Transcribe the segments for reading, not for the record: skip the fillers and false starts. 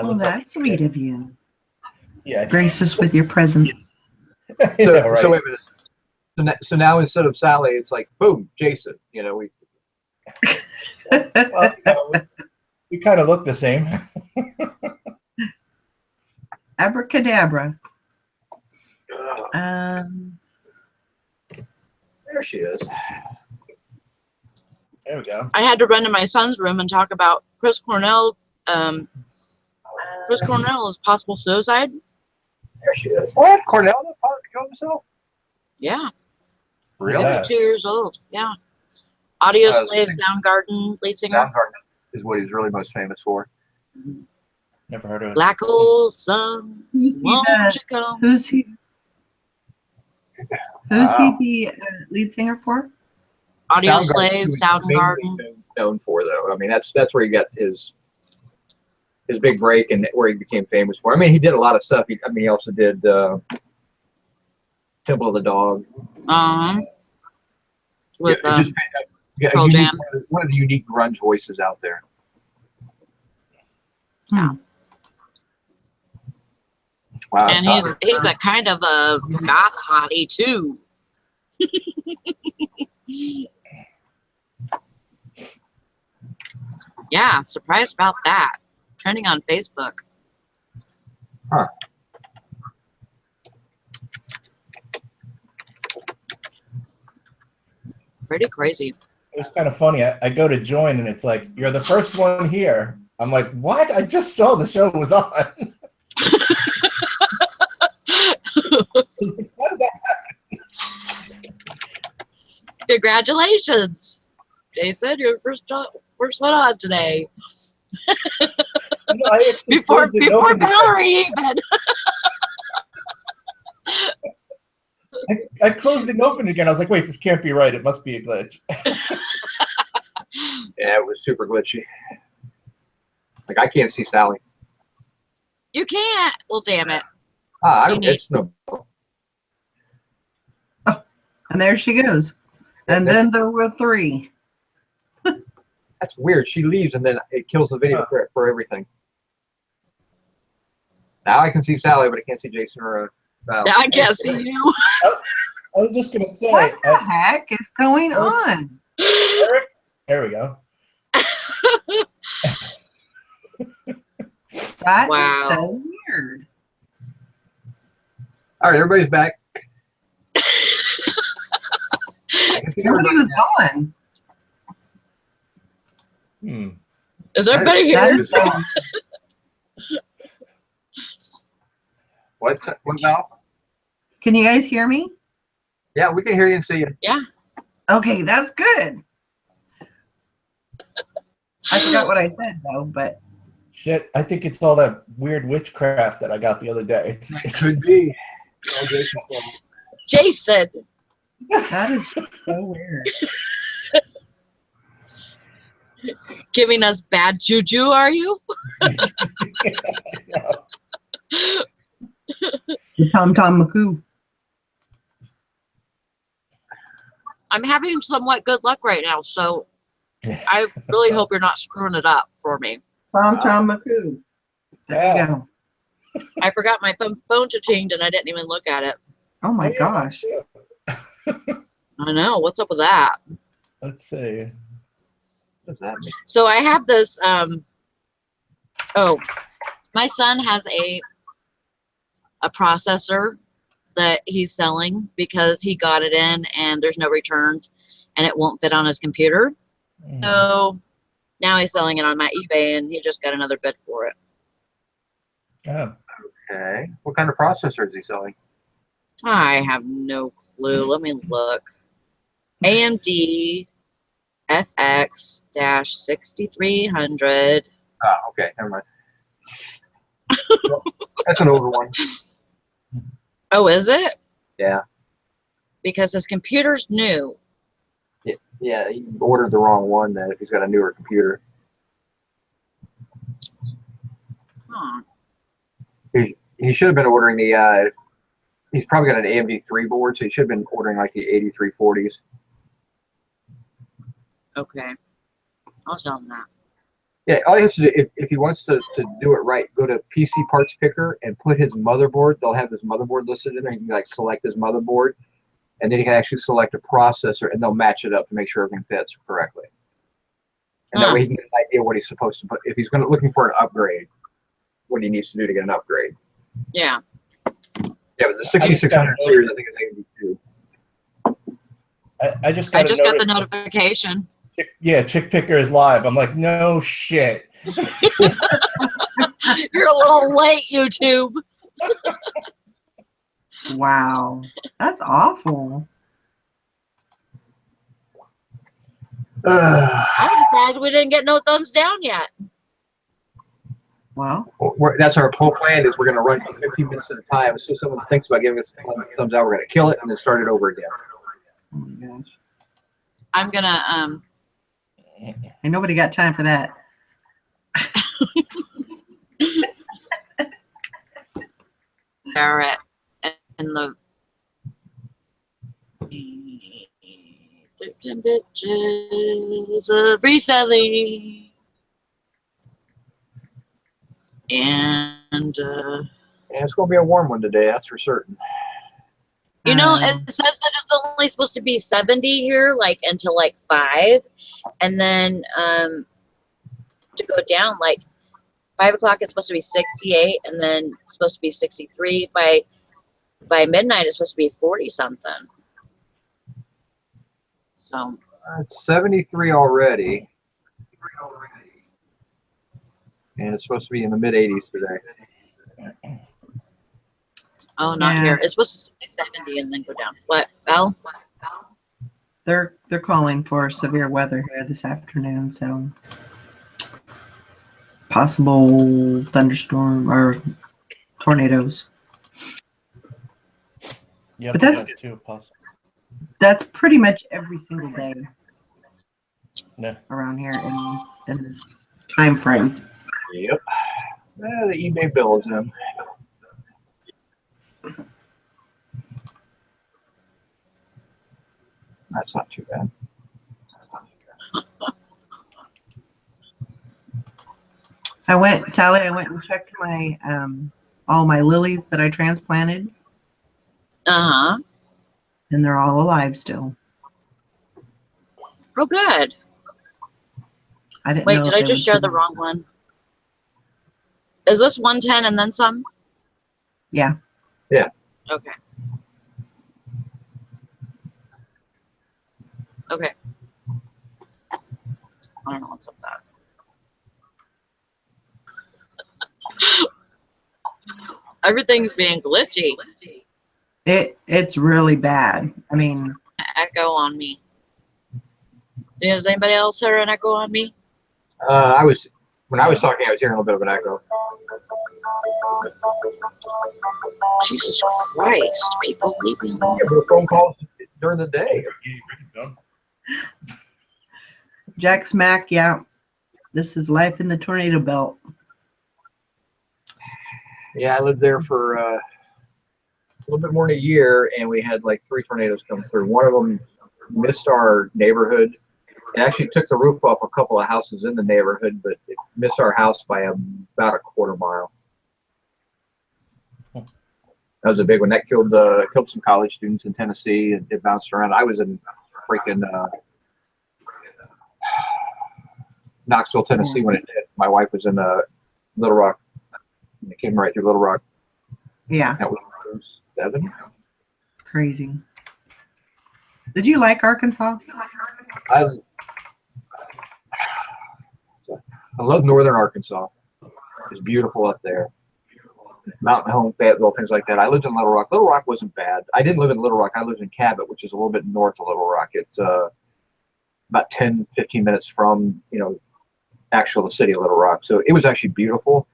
Well, that's sweet of you. Yeah. Grace us with your presence. Yeah, right. So wait a minute. So now instead of Sally, it's like boom, Jason. You know, Well, we kind of look the same. Abracadabra. there she is. There we go. I had to run to my son's room and talk about Chris Cornell. Chris Cornell's possible suicide. There she is. What? Cornell killed himself? Yeah. Really? 52 years old. Yeah. Audio Slave, Soundgarden, lead singer. Soundgarden is what he's really most famous for. Never heard of it. Black hole sun. Who's he Won't the, you come? who's he the lead singer for? Audio Soundgarden, Slave, who he's Soundgarden. mainly known for, though. I mean, that's where he got his big break and where he became famous for. I mean, he did a lot of stuff. He also did Temple of the Dog. With yeah, Pearl Jam. One of the unique grunge voices out there. Yeah. Wow. And he's a kind of a goth hottie too. Yeah, surprised about that. Trending on Facebook. Huh. Pretty crazy. It was kind of funny. I go to join and it's like, you're the first one here. I'm like, what? I just saw the show was on. I was like, how did that happen? Congratulations, Jason. You're first one on today. No, I actually Before closed it open Valerie even. I closed it open again. I was like, wait, this can't be right. It must be a glitch. Yeah, it was super glitchy. Like, I can't see Sally. You can't. Well, damn it. I don't. It's no. And there she goes. And then there were three. That's weird. She leaves and then it kills the video for everything. Now I can see Sally, but I can't see Jason or Val. Now I can't see you. I was just gonna say, What the heck is going on? Eric, there we go. That Wow. is so weird. All right, everybody's back. I can see Nobody everybody was now. gone. Is everybody That here? is so What Val? Can you guys hear me? Yeah, we can hear you and see you. Yeah. Okay, that's good. I forgot what I said though, but Shit, I think it's all that weird witchcraft that I got the other day. It could be. Jason. that is so weird. Giving us bad juju, are you? The Tom Maku. I'm having somewhat good luck right now, so I really hope you're not screwing it up for me. Tom Maku. There you go. I forgot my phone to change and I didn't even look at it. Oh my gosh. I know. What's up with that? Let's see. What does that mean? So I have this, my son has a processor that he's selling because he got it in and there's no returns and it won't fit on his computer. So now he's selling it on my eBay and he just got another bid for it. Oh. Okay. What kind of processor is he selling? I have no clue. Let me look. AMD FX-6300. Ah, okay. Never mind. Well, that's an older one. Oh, is it? Yeah. Because his computer's new. Yeah, he ordered the wrong one then if he's got a newer computer. Huh. He should have been ordering the, he's probably got an AMD 3 board, so he should have been ordering like the 8340s. Okay. I'll tell him that. Yeah, all he has to do, if he wants to do it right, go to PC Parts Picker and put his motherboard. They'll have his motherboard listed in there. You can like select his motherboard, and then you can actually select a processor, and they'll match it up to make sure everything fits correctly. And that way he can get an idea what he's supposed to put. If he's looking for an upgrade, what he needs to do to get an upgrade. Yeah. Yeah, but the 6600 series, I think, is 82. I just I got, just got the notification. Yeah, Chick Picker is live. I'm like, no shit. You're a little late, YouTube. Wow. That's awful. I'm surprised we didn't get no thumbs down yet. Well, That's our whole plan, is we're going to run for 15 minutes at a time. As soon as someone thinks about giving us a thumbs out, we're going to kill it and then start it over again. oh my gosh. I'm gonna Ain't nobody got time for that. Barrett and the bitches of reselling. And Yeah, it's going to be a warm one today, that's for certain. you know, it says that it's only supposed to be 70 here, like until like 5, and then to go down like 5 o'clock it's supposed to be 68, and then it's supposed to be 63. By midnight it's supposed to be 40 something. So It's 73 already. And it's supposed to be in the mid 80s today. oh, not Yeah. here. It's supposed to be 70 and then go down. What, Val? They're calling for severe weather here this afternoon, so possible thunderstorm or tornadoes. Yeah, But that's- too possible. That's pretty much every single day Yeah. around here in this time frame. Yep. The eBay bill is in. That's not too bad. Sally, I went and checked my all my lilies that I transplanted, Uh-huh. and they're all alive still. Oh, good. I didn't Wait, know did if I they just would share the survive. wrong one? Is this 110 and then some? Yeah. Okay. Okay. I don't know what's up with that. Everything's being glitchy. It's really bad. I mean, Echo on me. Does anybody else hear an echo on me? When I was talking, I was hearing a little bit of an echo. Jesus Christ, people leave me alone. Yeah, there were phone calls during the day. Jack Smack, yeah. This is life in the tornado belt. Yeah, I lived there for a little bit more than a year, and we had like 3 tornadoes come through. One of them missed our neighborhood. It actually took the roof off a couple of houses in the neighborhood, but it missed our house by about a quarter mile. That was a big one. That killed some college students in Tennessee, and it bounced around. I was in freaking Knoxville, Tennessee when it hit. My wife was in Little Rock. It came right through Little Rock. Yeah. That was 7. Crazy. Did you like Arkansas? I love northern Arkansas. It's beautiful up there. Mountain Home, Fayetteville, things like that. I lived in Little Rock. Little Rock wasn't bad. I didn't live in Little Rock. I lived in Cabot, which is a little bit north of Little Rock. It's about 10, 15 minutes from, the city of Little Rock. So it was actually beautiful.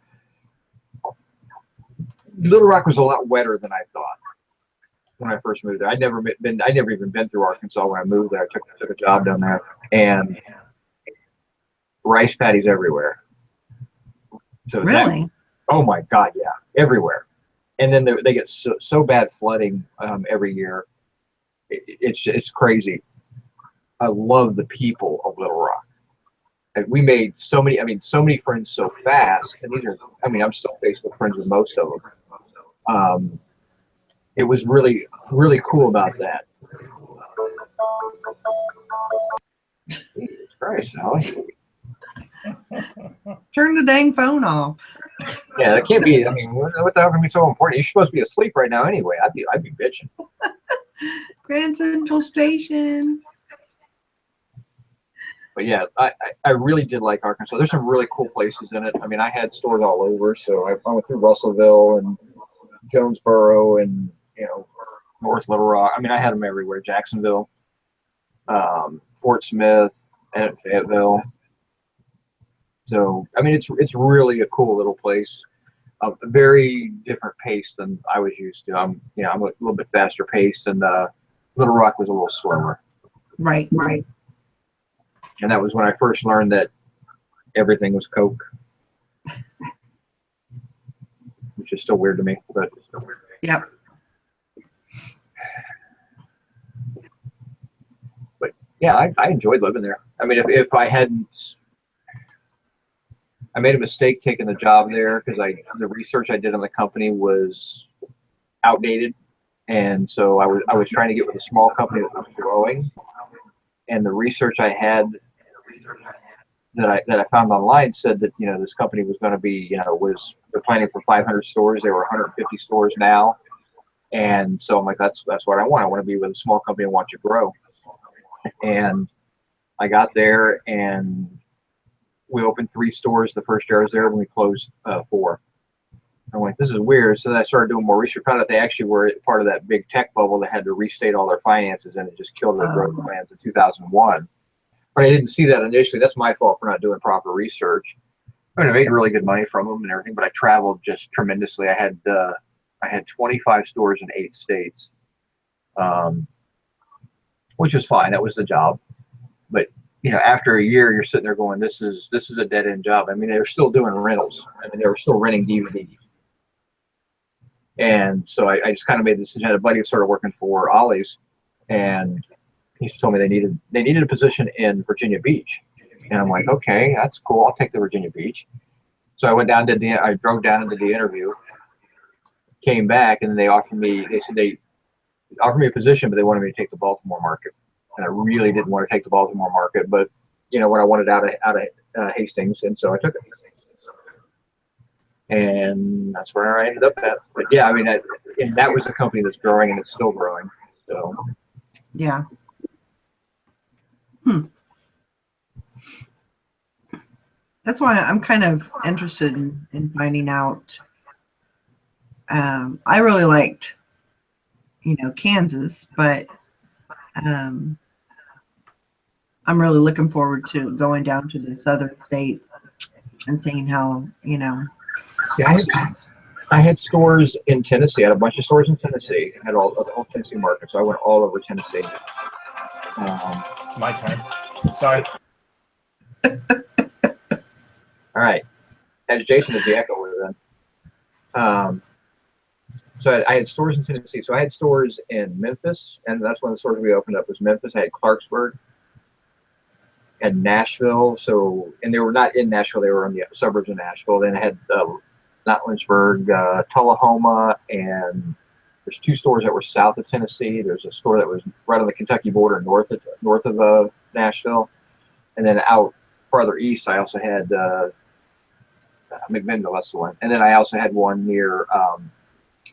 Little Rock was a lot wetter than I thought when I first moved there. I'd never even been through Arkansas when I moved there. I took a job down there, and rice paddies everywhere. So Really? Oh my God, yeah, everywhere. And then they get so bad flooding every year. It's crazy. I love the people of Little Rock. And we made so many, so many friends so fast. And these are, I'm still Facebook friends with most of them. It was really, really cool about that. Jesus Christ, Sally. Turn the dang phone off. Yeah, that can't be. What the hell can be so important? You're supposed to be asleep right now anyway. I'd be bitching. Grand Central Station. But yeah, I really did like Arkansas. There's some really cool places in it. I had stores all over. So I went through Russellville and Jonesboro and, North Little Rock. I had them everywhere. Jacksonville, Fort Smith, and Fayetteville. So, it's really a cool little place. A very different pace than I was used to. I'm a little bit faster paced, and Little Rock was a little slower. Right. And that was when I first learned that everything was Coke, which is still weird to me. But Yep. But yeah, I enjoyed living there. If I hadn't, I made a mistake taking the job there because the research I did on the company was outdated, and so I was trying to get with a small company that was growing, and the research I had that I found online said that this company was going to be they're planning for 500 stores. They were 150 stores now, and so I'm like, that's what I want. I want to be with a small company and watch it grow. And I got there and we opened 3 stores the first year I was there, when we closed 4. I'm like, this is weird. So then I started doing more research. Found out they actually were part of that big tech bubble that had to restate all their finances, and it just killed their growth plans in 2001. But I didn't see that initially. That's my fault for not doing proper research. I made really good money from them and everything, but I traveled just tremendously. I had 25 stores in 8 states, which was fine. That was the job. But after a year, you're sitting there going, "This is a dead end job." They were still doing rentals. They were still renting DVDs. And so I just kind of made the decision. I had a buddy that started working for Ollie's, and he told me they needed a position in Virginia Beach. And I'm like, okay, that's cool. I'll take the Virginia Beach. So I went down, I drove down and did the interview, came back, and then they offered me a position, but they wanted me to take the Baltimore market. And I really didn't want to take the Baltimore market, but what I wanted out of Hastings, and so I took it. And that's where I ended up at. But yeah, and that was a company that's growing, and it's still growing. So Yeah. That's why I'm kind of interested in finding out. I really liked, Kansas, but I'm really looking forward to going down to the southern states and seeing how, yeah, I had stores in Tennessee. I had a bunch of stores in Tennessee. I had all the whole Tennessee market, so I went all over Tennessee. It's my turn. Sorry. All right. As Jason is the echo then. So I had stores in Tennessee. So I had stores in Memphis, and that's one of the stores we opened up was Memphis. I had Clarksburg, had Nashville. And they were not in Nashville; they were in the suburbs of Nashville. Then I had not Lynchburg, Tullahoma, and there's 2 stores that were south of Tennessee. There's a store that was right on the Kentucky border, north of Nashville, and then out farther east, I also had McMinnville. That's the one, and then I also had one near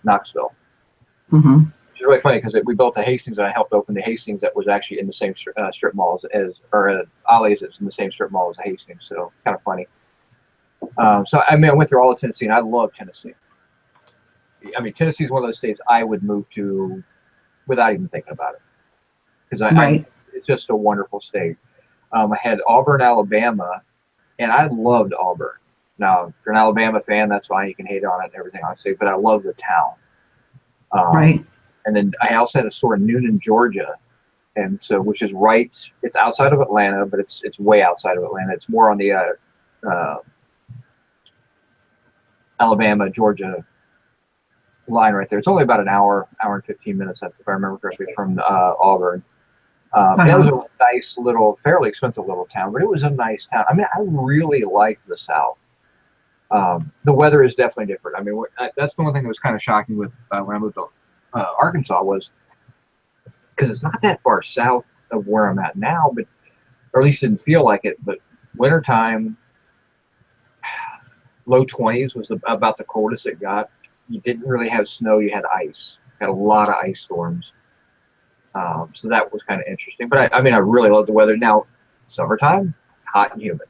Knoxville. Mm-hmm. Which is really funny because we built the Hastings, and I helped open the Hastings that was actually in the same strip malls or Ollie's that's in the same strip mall as Hastings. So kind of funny. So I went through all of Tennessee, and I love Tennessee. Tennessee is one of those states I would move to without even thinking about it, because it's just a wonderful state. I had Auburn, Alabama, and I loved Auburn. Now, if you're an Alabama fan, that's fine. You can hate on it and everything I say, but I love the town. And then I also had a store in Noonan, Georgia, and so which is it's outside of Atlanta, but it's way outside of Atlanta. It's more on the Alabama, Georgia line right there. It's only about an hour and 15 minutes, if I remember correctly, from Auburn. That was a nice little, fairly expensive little town, but it was a nice town. I mean, I really liked the South. The weather is definitely different. I mean, that's the one thing that was kind of shocking with when I moved to Arkansas was because it's not that far south of where I'm at now, but or at least didn't feel like it. But wintertime, low 20s was about the coldest it got. You didn't really have snow; you had ice. Had a lot of ice storms. So that was kind of interesting. But I mean, I really love the weather. Now, summertime, hot and humid.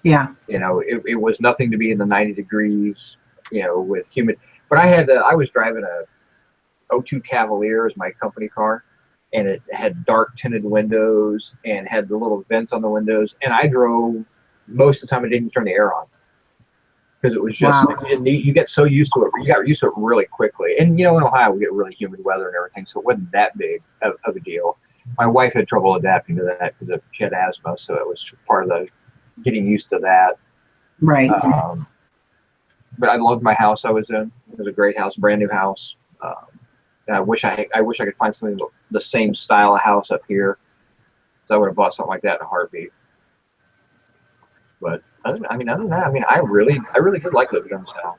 Yeah. You know, it was nothing to be in the 90 degrees, you know, with humid. But I was driving a '02 Cavalier as my company car, and it had dark tinted windows and had the little vents on the windows. And I drove most of the time. I didn't turn the air on because it was just you get so used to it. You got used to it really quickly. And you know, in Ohio we get really humid weather and everything, so it wasn't that big of a deal. My wife had trouble adapting to that because she had asthma, so it was part of the getting used to that. Right. But I loved my house I was in. It was a great house, brand new house. And I wish I could find something the same style of house up here. So I would have bought something like that in a heartbeat. But other than that, I really did like living in the South.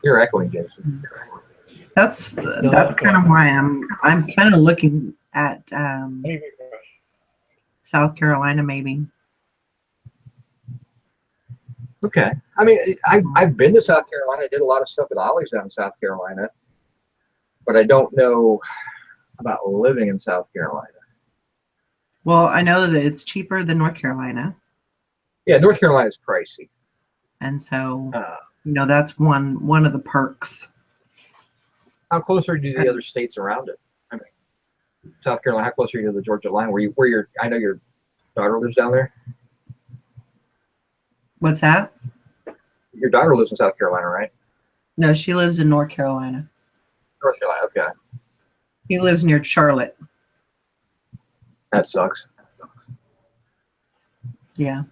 You're echoing, Jason. That's kind of why I'm kind of looking at South Carolina maybe. Okay. I mean, I've been to South Carolina. I did a lot of stuff with Ollie's down in South Carolina, but I don't know about living in South Carolina. Well, I know that it's cheaper than North Carolina. Yeah, North Carolina is pricey. And so, that's one of the perks. How close are you to the other states around it? I mean, South Carolina, how close are you to the Georgia line? I know your daughter lives down there. What's that? Your daughter lives in South Carolina, right? No, she lives in North Carolina. North Carolina, okay. He lives near Charlotte. That sucks. Yeah.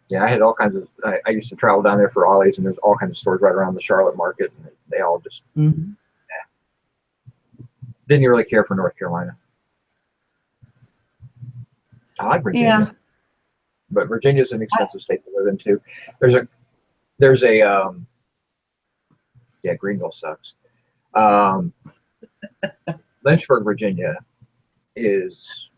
Yeah, I had all kinds of. I used to travel down there for Ollie's, and there's all kinds of stores right around the Charlotte market, and they all just didn't really care for North Carolina. I like Virginia, Yeah. but Virginia's an expensive state to live in too. There's a yeah, Greenville sucks. Lynchburg, Virginia, is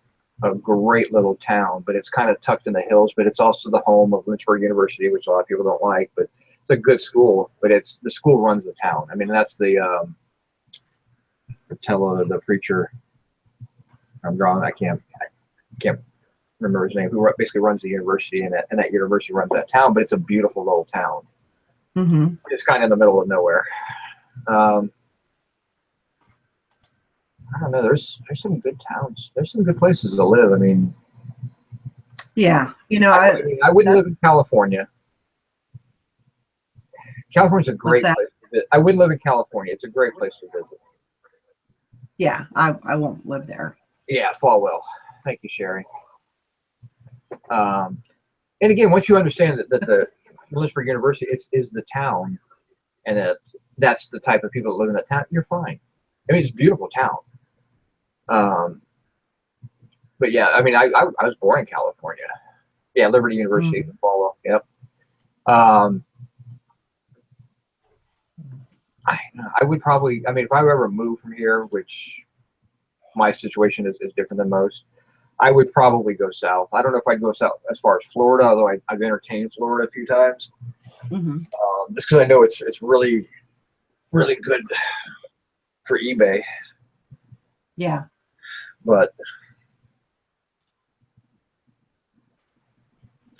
a great little town, but it's kind of tucked in the hills. But it's also the home of Lynchburg University, which a lot of people don't like. But it's a good school. But the school runs the town. I mean, that's the the preacher. I'm drawing. I can't remember his name. Who basically runs the university, and that university runs that town. But it's a beautiful little town. Mm-hmm. It's kind of in the middle of nowhere. I don't know. There's some good towns. There's some good places to live. I mean, yeah. I wouldn't live in California. California's a great place to visit. I wouldn't live in California. It's a great place to visit. Yeah, I won't live there. Yeah, Falwell. Thank you, Sherry. And again, once you understand that the Lynchburg University is the town, and that's the type of people that live in that town, you're fine. I mean, it's a beautiful town. But yeah, I mean, I was born in California. Yeah, Liberty University in Falwell. Yep. I would probably, I mean, if I ever move from here, which my situation is different than most, I would probably go south. I don't know if I'd go south as far as Florida, although I've entertained Florida a few times. Mm-hmm. Just because I know it's really, really good for eBay. Yeah. But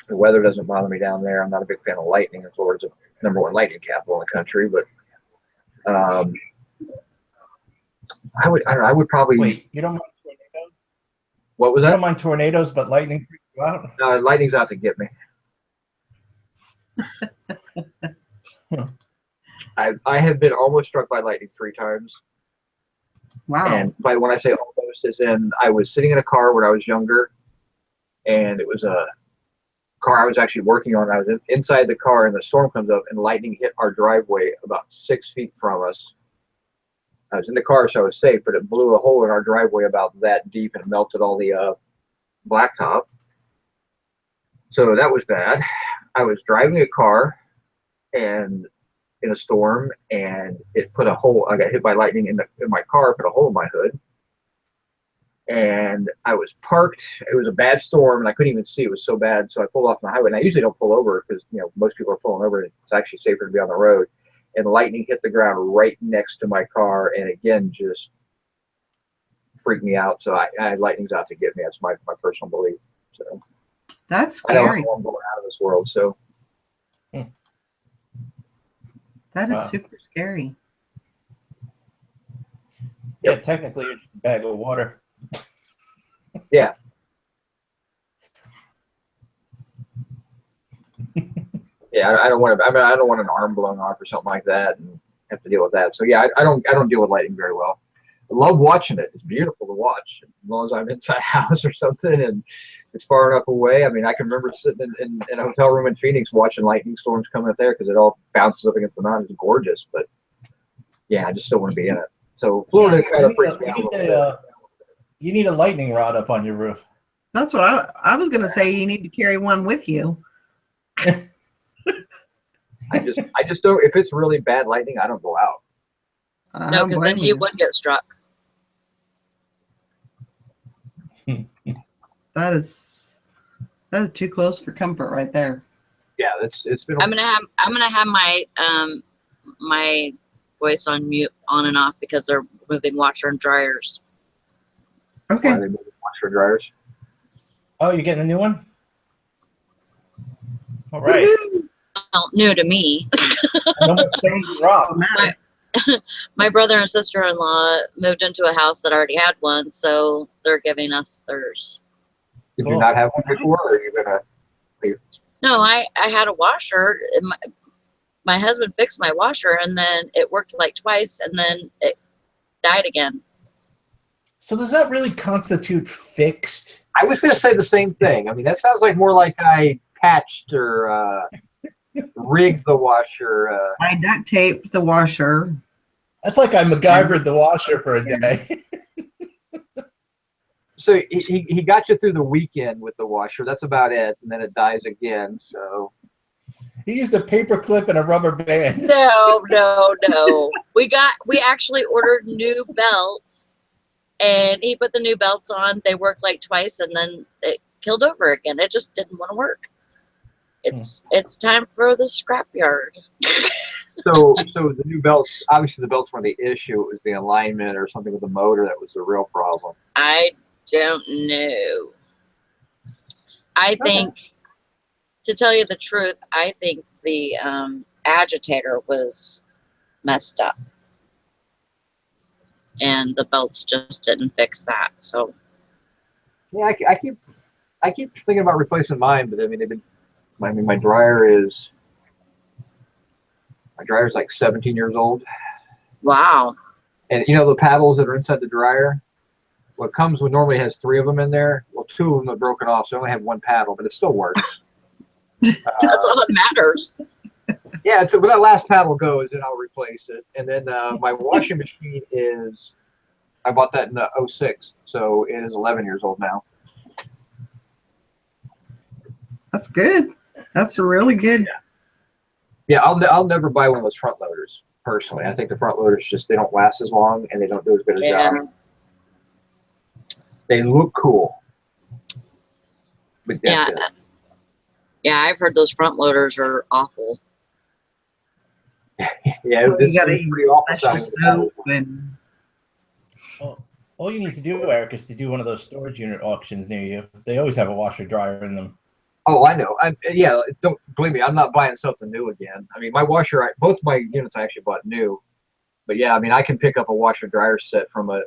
the weather doesn't bother me down there. I'm not a big fan of lightning. Florida's the #1 lightning capital in the country, but I would probably. Wait, you don't mind tornadoes? What was You that? don't mind tornadoes, but lightning freaks you out? No, lightning's out to get me. I have been almost struck by lightning 3 times. Wow. And when I say almost, as in I was sitting in a car when I was younger, and it was a car I was actually working on. I was inside the car, and the storm comes up, and lightning hit our driveway about 6 feet from us. I was in the car, so I was safe, but it blew a hole in our driveway about that deep and melted all the blacktop. So that was bad. I was driving a car and in a storm, and it put a hole. I got hit by lightning in my car, put a hole in my hood. And I was parked. It was a bad storm, and I couldn't even see. It was so bad. So I pulled off the highway, and I usually don't pull over because most people are pulling over. It's actually safer to be on the road. And lightning hit the ground right next to my car, and again just freaked me out. So lightning's out to get me. That's my personal belief. So That's I don't scary. know I'm going out of this world. So That is Wow. super scary. Yeah, technically, it's a bag of water. yeah. Yeah, I don't want to. I mean, I don't want an arm blown off or something like that, and have to deal with that. So yeah, I don't deal with lightning very well. I love watching it. It's beautiful to watch, as long as I'm inside a house or something, and it's far enough away. I mean, I can remember sitting in a hotel room in Phoenix watching lightning storms coming up there because it all bounces up against the mountain. It's gorgeous, but yeah, I just still want to be in it. So Florida kind of freaks me out a little bit. You need a lightning rod up on your roof. That's what I was going to say. You need to carry one with you. I just don't. If it's really bad lightning, I don't go out. I No, don't because then blame he would get struck. That is too close for comfort right there. Yeah, it's been. I'm gonna have my my voice on mute on and off because they're moving washer and dryers. Okay. Why they moving washer dryers? Oh, you're getting a new one? All right. Woohoo! Well, new to me. No more stones and rocks. My brother and sister-in-law moved into a house that already had one, so they're giving us theirs. Did you Cool. not have one before, or are you gonna? No, I had a washer. My husband fixed my washer, and then it worked like twice, and then it died again. So does that really constitute fixed? I was gonna say the same thing. I mean, that sounds like more like I patched or rigged the washer. I duct taped the washer. That's like I MacGyvered the washer for a day. So he got you through the weekend with the washer. That's about it, and then it dies again. So He used a paper clip and a rubber band. No. We actually ordered new belts, and he put the new belts on. They worked like twice, and then it killed over again. It just didn't want to work. It's time for the scrapyard. So the new belts. Obviously, the belts weren't the issue. It was the alignment or something with the motor that was the real problem. I don't know. I think, to tell you the truth, I think the agitator was messed up, and the belts just didn't fix that. So Yeah, I keep thinking about replacing mine, but I mean my dryer's like 17 years old, wow. and the paddles that are inside the dryer. What comes with normally has 3 of them in there. Well, 2 of them are broken off, so I only have 1 paddle, but it still works. That's all that matters. Yeah, so when that last paddle goes, then I'll replace it. And then my washing machine I bought that in 06, so it is 11 years old now. That's good. That's really good. Yeah, I'll never buy one of those front loaders personally. I think the front loaders they don't last as long and they don't do as good a job. They look cool, but that's it. Yeah, I've heard those front loaders are awful. Yeah, Well, you it's gotta pretty awful Special sounding with the paddles. soap and All you need to do, Eric, is to do one of those storage unit auctions near you. They always have a washer dryer in them. Oh, I know. Yeah, don't believe me. I'm not buying something new again. I mean, my washer, both my units I actually bought new. But yeah, I mean, I can pick up a washer dryer set from a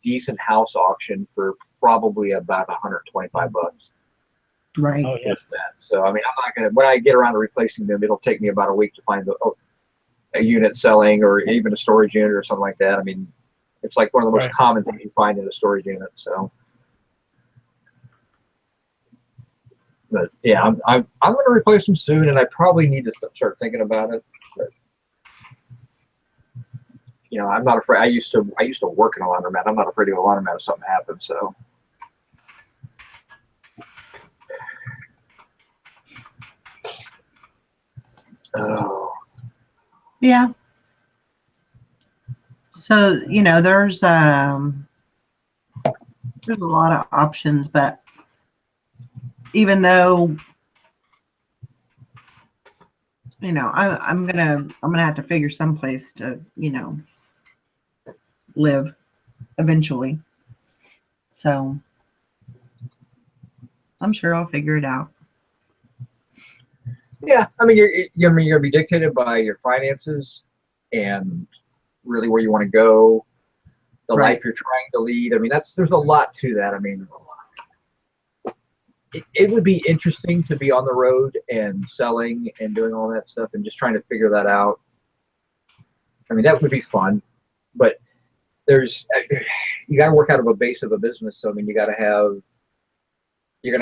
decent house auction for probably about $125. right. Oh yeah. Just that. So I mean, I'm not gonna. When I get around to replacing them, it'll take me about a week to find a unit selling or even a storage unit or something like that. I mean, it's like one of the most Right. common things you find in a storage unit. So. But yeah, I'm going to replace them soon, and I probably need to start thinking about it. But you know, I'm not afraid. I used to work in a laundromat. I'm not afraid to go to a laundromat if something happens. So. Oh. Yeah. So, you know, there's a lot of options, but even though, you know, I'm gonna have to figure some place to, you know, live eventually. So I'm sure I'll figure it out. Yeah, I mean, you're gonna be dictated by your finances and really where you want to go, the Right. life you're trying to lead. I mean, there's a lot to that. I mean, it would be interesting to be on the road and selling and doing all that stuff and just trying to figure that out. I mean, that would be fun, but you got to work out of a base of a business. So I mean, you're gonna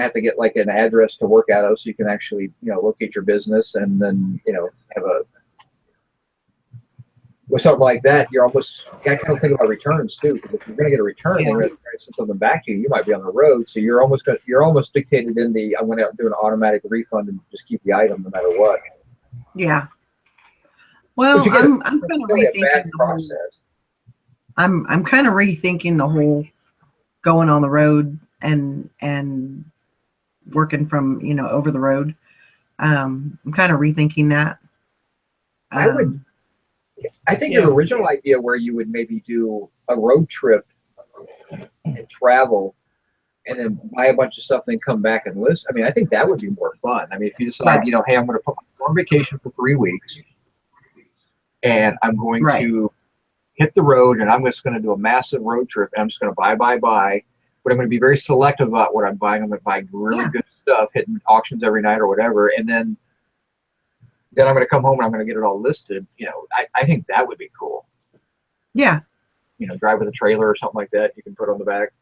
have to get like an address to work out of so you can actually, you know, locate your business, and then, you know, with something like that, you got to kind of think about returns too, because if you're going to get a return, Yeah. they're going to send something back to you. You might be on the road, so you're almost dictated in the I'm going to do an automatic refund and just keep the item no matter what. Yeah. Well, But you get I'm kind of really a bad rethinking the whole, process. I'm kind of rethinking the whole going on the road and working from, you know, over the road. I'm kind of rethinking that. I think Yeah. your original idea where you would maybe do a road trip and travel and then buy a bunch of stuff, then come back and list. I mean, I think that would be more fun. I mean, if you decide, Right. you know, hey, I'm going to put myself on vacation for 3 weeks and I'm going Right. to hit the road and I'm just going to do a massive road trip and I'm just going to buy, but I'm going to be very selective about what I'm buying. I'm going to buy really good stuff, hitting auctions every night or whatever. And then I'm going to come home and I'm going to get it all listed. You know, I think that would be cool. Yeah. You know, drive with a trailer or something like that you can put on the back.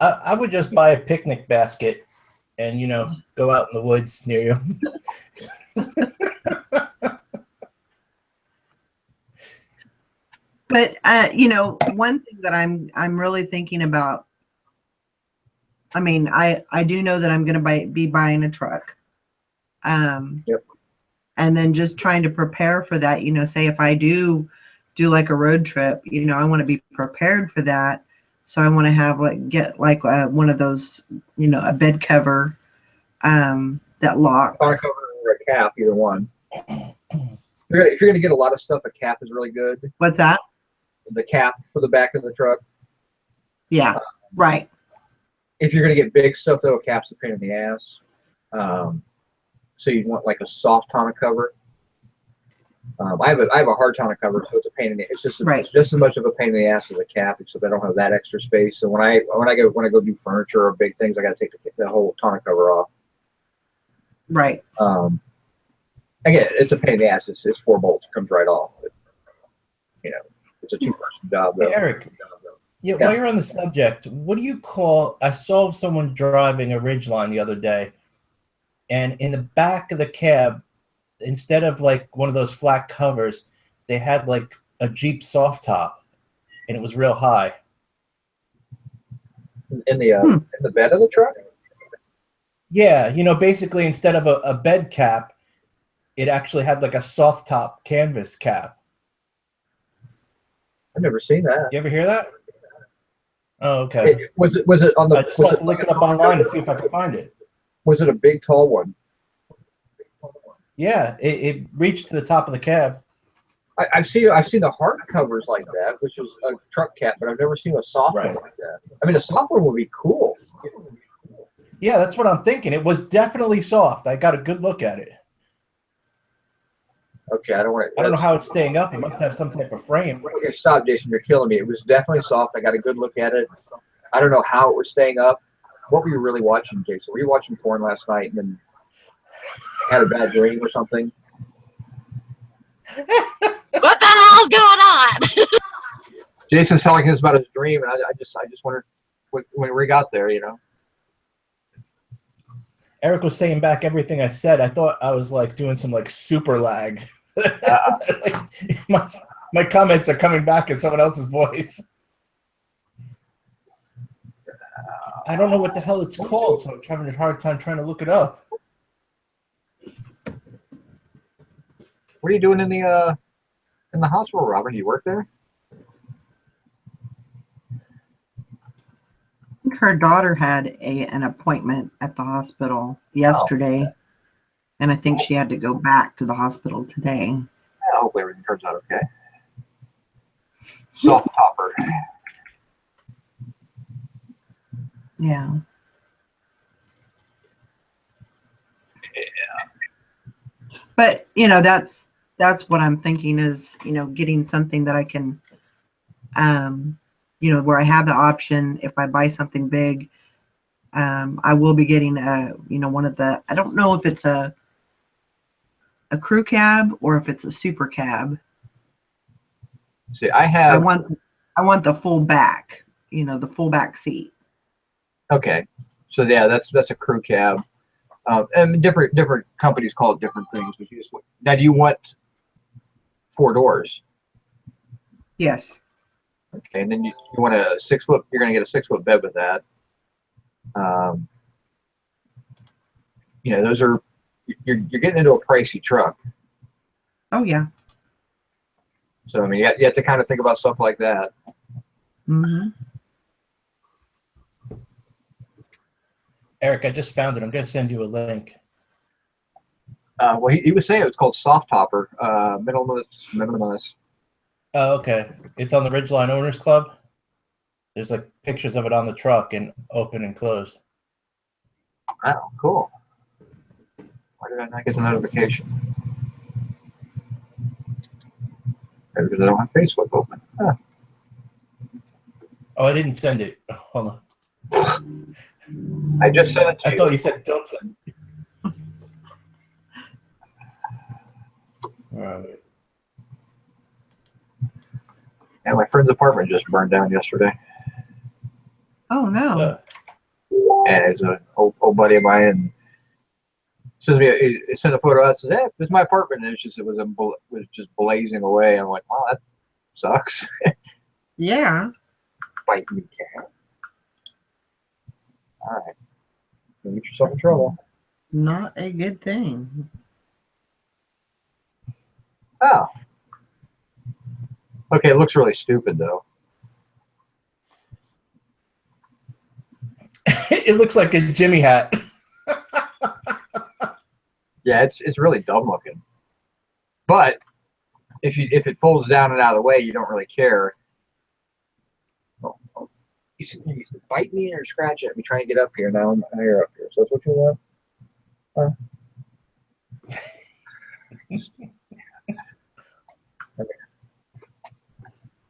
I would just buy a picnic basket and, you know, go out in the woods near you. But you know, one thing that I'm really thinking about. I mean, I do know that I'm going to be buying a truck. Yep. And then just trying to prepare for that. You know, say if I do like a road trip, you know, I want to be prepared for that. So I want to have get one of those, you know, a bed cover that locks. Car cover or a cap, either one. If you're going to get a lot of stuff, a cap is really good. What's that? The cap for the back of the truck. Yeah, right. If you're going to get big stuff, though, a cap's a pain in the ass. So you'd want like a soft tonneau cover. I have a hard tonneau cover, so it's a pain in the. It's just as much of a pain in the ass as a cap, except I don't have that extra space. So when I go do furniture or big things, I got to take the whole tonneau cover off. Right. Again, it's a pain in the ass. It's 4 bolts, comes right off. But, you know, it's a 2-person job though. Hey, Eric. Yeah, while you're on the subject, what do you call? I saw someone driving a Ridgeline the other day, and in the back of the cab, instead of like one of those flat covers, they had like a Jeep soft top, and it was real high. In the bed of the truck? Yeah, you know, basically instead of a bed cap, it actually had like a soft top canvas cap. I've never seen that. You ever hear that? Oh, okay. Was it on the? I just wanted to look it up online to see if I could find it. Was it a big, tall one? Yeah, it reached to the top of the cab. I've seen the hard covers like that, which is a truck cap, but I've never seen a soft one like that. I mean, a soft one would be cool. Yeah, that's what I'm thinking. It was definitely soft. I got a good look at it. Okay, I don't know how it's staying up. It must have some type of frame. Okay, stop, Jason. You're killing me. It was definitely soft. I got a good look at it. I don't know how it was staying up. What were you really watching, Jason? Were you watching porn last night and then had a bad dream or something? What the hell's going on? Jason's telling us about his dream, and I just wondered when we got there, you know. Eric was saying back everything I said. I thought I was like doing some like super lag. Like, my My comments are coming back in someone else's voice. I don't know what the hell it's called, so I'm having a hard time trying to look it up. What are you doing in the hospital, Robert? Do you work there? I think her daughter had an appointment at the hospital yesterday, and I think she had to go back to the hospital today. Yeah, hopefully everything turns out okay. Soft topper. Yeah. But that's what I'm thinking is getting something that I can where I have the option. If I buy something big, I will be getting one of the, I don't know if it's a crew cab or if it's a super cab. See, I want the full back, the full back seat. Okay, so yeah, that's a crew cab. And different companies call it different things. Now, do you want 4 doors? Yes. Okay, and then you want a 6-foot. You're going to get a 6-foot bed with that. Those are you're getting into a pricey truck. Oh yeah. So I mean, you have to kind of think about stuff like that. Mm-hmm. Eric, I just found it. I'm going to send you a link. Well, he was saying it's called soft topper, minimalist. Oh, okay. It's on the Ridgeline Owners Club. There's like pictures of it on the truck and open and closed. Oh, cool. Why did I not get the notification? Maybe because I don't have Facebook open. Huh. Oh, I didn't send it. Hold on. I just sent it to you. I thought you said don't send it. All right. Yeah, my friend's apartment just burned down yesterday. Oh no. And it's an old buddy of mine, and sends me he sent a photo out. Says, "Hey, this is my apartment," and it was just blazing away. I'm like, "Wow, that sucks." Yeah. Bite me, cat. All right, don't get yourself in trouble. Not a good thing. Oh, okay. It looks really stupid though. It looks like a Jimmy hat. Yeah, it's really dumb looking. But if it folds down and out of the way, you don't really care. Oh, you bite me or scratch at me trying to get up here. Now you're up here. So that's what you want? Huh?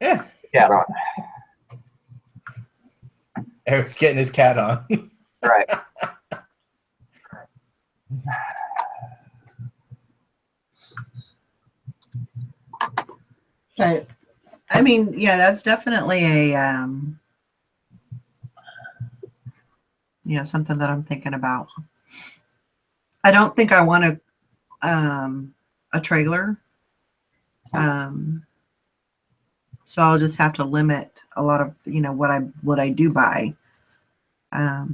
Yeah. Cat on. Eric's getting his cat on. Right. But I mean, yeah, that's definitely a something that I'm thinking about. I don't think I want a trailer. So I'll just have to limit a lot of what I do buy. There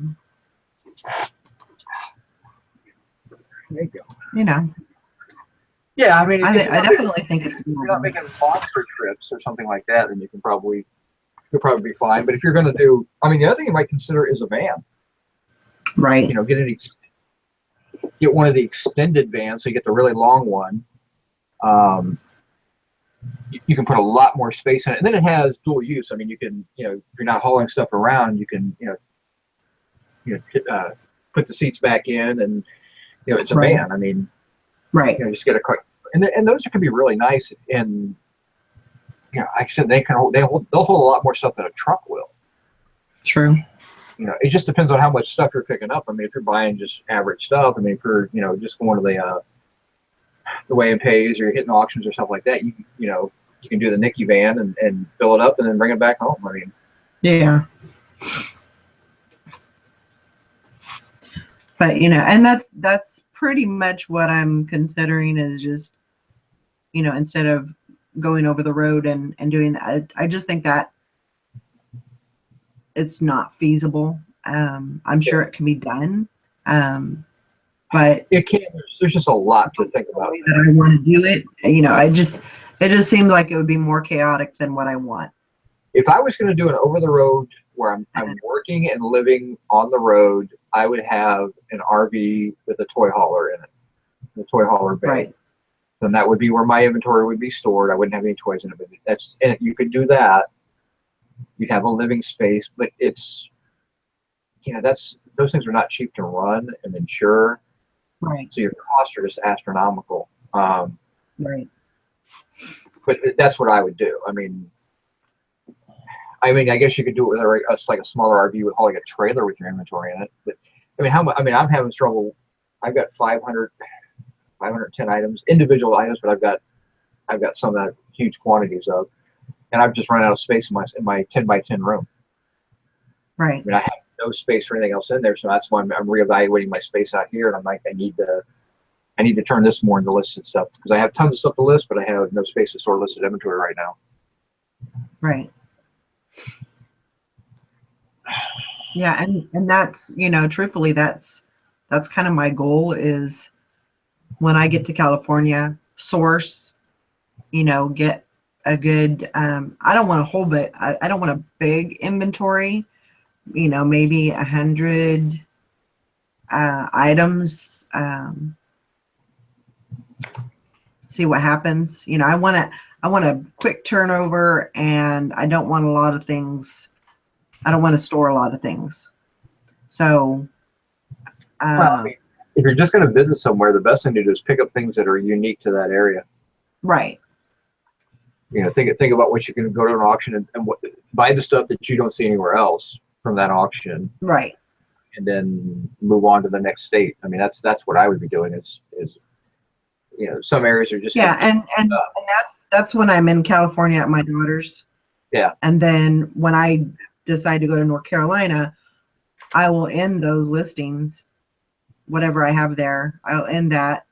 you go. Yeah, I mean, I definitely think it's if you're not making monster trips or something like that, then you'll probably be fine. But if you're going to do, I mean, the other thing you might consider is a van. right. Get one of the extended vans, so you get the really long one. You can put a lot more space in it, and then it has dual use. I mean, you can, if you're not hauling stuff around, you can, put the seats back in, and it's a Right. van. I mean, Right. just get a quick, and those can be really nice. And like I said, they'll hold a lot more stuff than a truck will. True. It just depends on how much stuff you're picking up. I mean, if you're buying just average stuff, I mean, if you're, just going to the weigh and pays, or you're hitting auctions or stuff like that, you can do the Nicky van and fill it up and then bring it back home. I mean, Yeah. But and that's pretty much what I'm considering is just instead of going over the road and doing that. I just think that it's not feasible. I'm sure it can be done. But It can. There's just a lot to think the about. way that I want to do it, it just seems like it would be more chaotic than what I want. If I was going to do an over the road where I'm working and living on the road, I would have an RV with a toy hauler in it, the toy hauler bay. Right. Then that would be where my inventory would be stored. I wouldn't have any toys in it. But and you could do that. You'd have a living space, but it's, those things are not cheap to run and insure. Right. So your costs are just astronomical. Right. But that's what I would do. I guess you could do it with like a smaller RV with hauling a trailer with your inventory in it. But I'm having trouble. I've got 510 items, individual items, but I've got some that huge quantities of, and I've just run out of space in my 10 by 10 room. Right. I have no space for anything else in there, so that's why I'm reevaluating my space out here, and I'm like, I need to turn this more into listed stuff because I have tons of stuff to list, but I have no space to store listed inventory right now. Right. Yeah, and that's, truthfully, that's kind of my goal is when I get to California, source, get a good, I don't want a whole bit, I don't want a big inventory, maybe 100 items, see what happens. I want a quick turnover, and I don't want a lot of things. I don't want to store a lot of things. So, if you're just going to visit somewhere, the best thing to do is pick up things that are unique to that area. right. Think about what you can go to an auction and buy the stuff that you don't see anywhere else from that auction. Right. And then move on to the next state. That's what I would be doing is some areas are just and that's when I'm in California at my daughter's. Yeah. And then when I decide to go to North Carolina, I will end those listings, whatever I have there. I'll end that,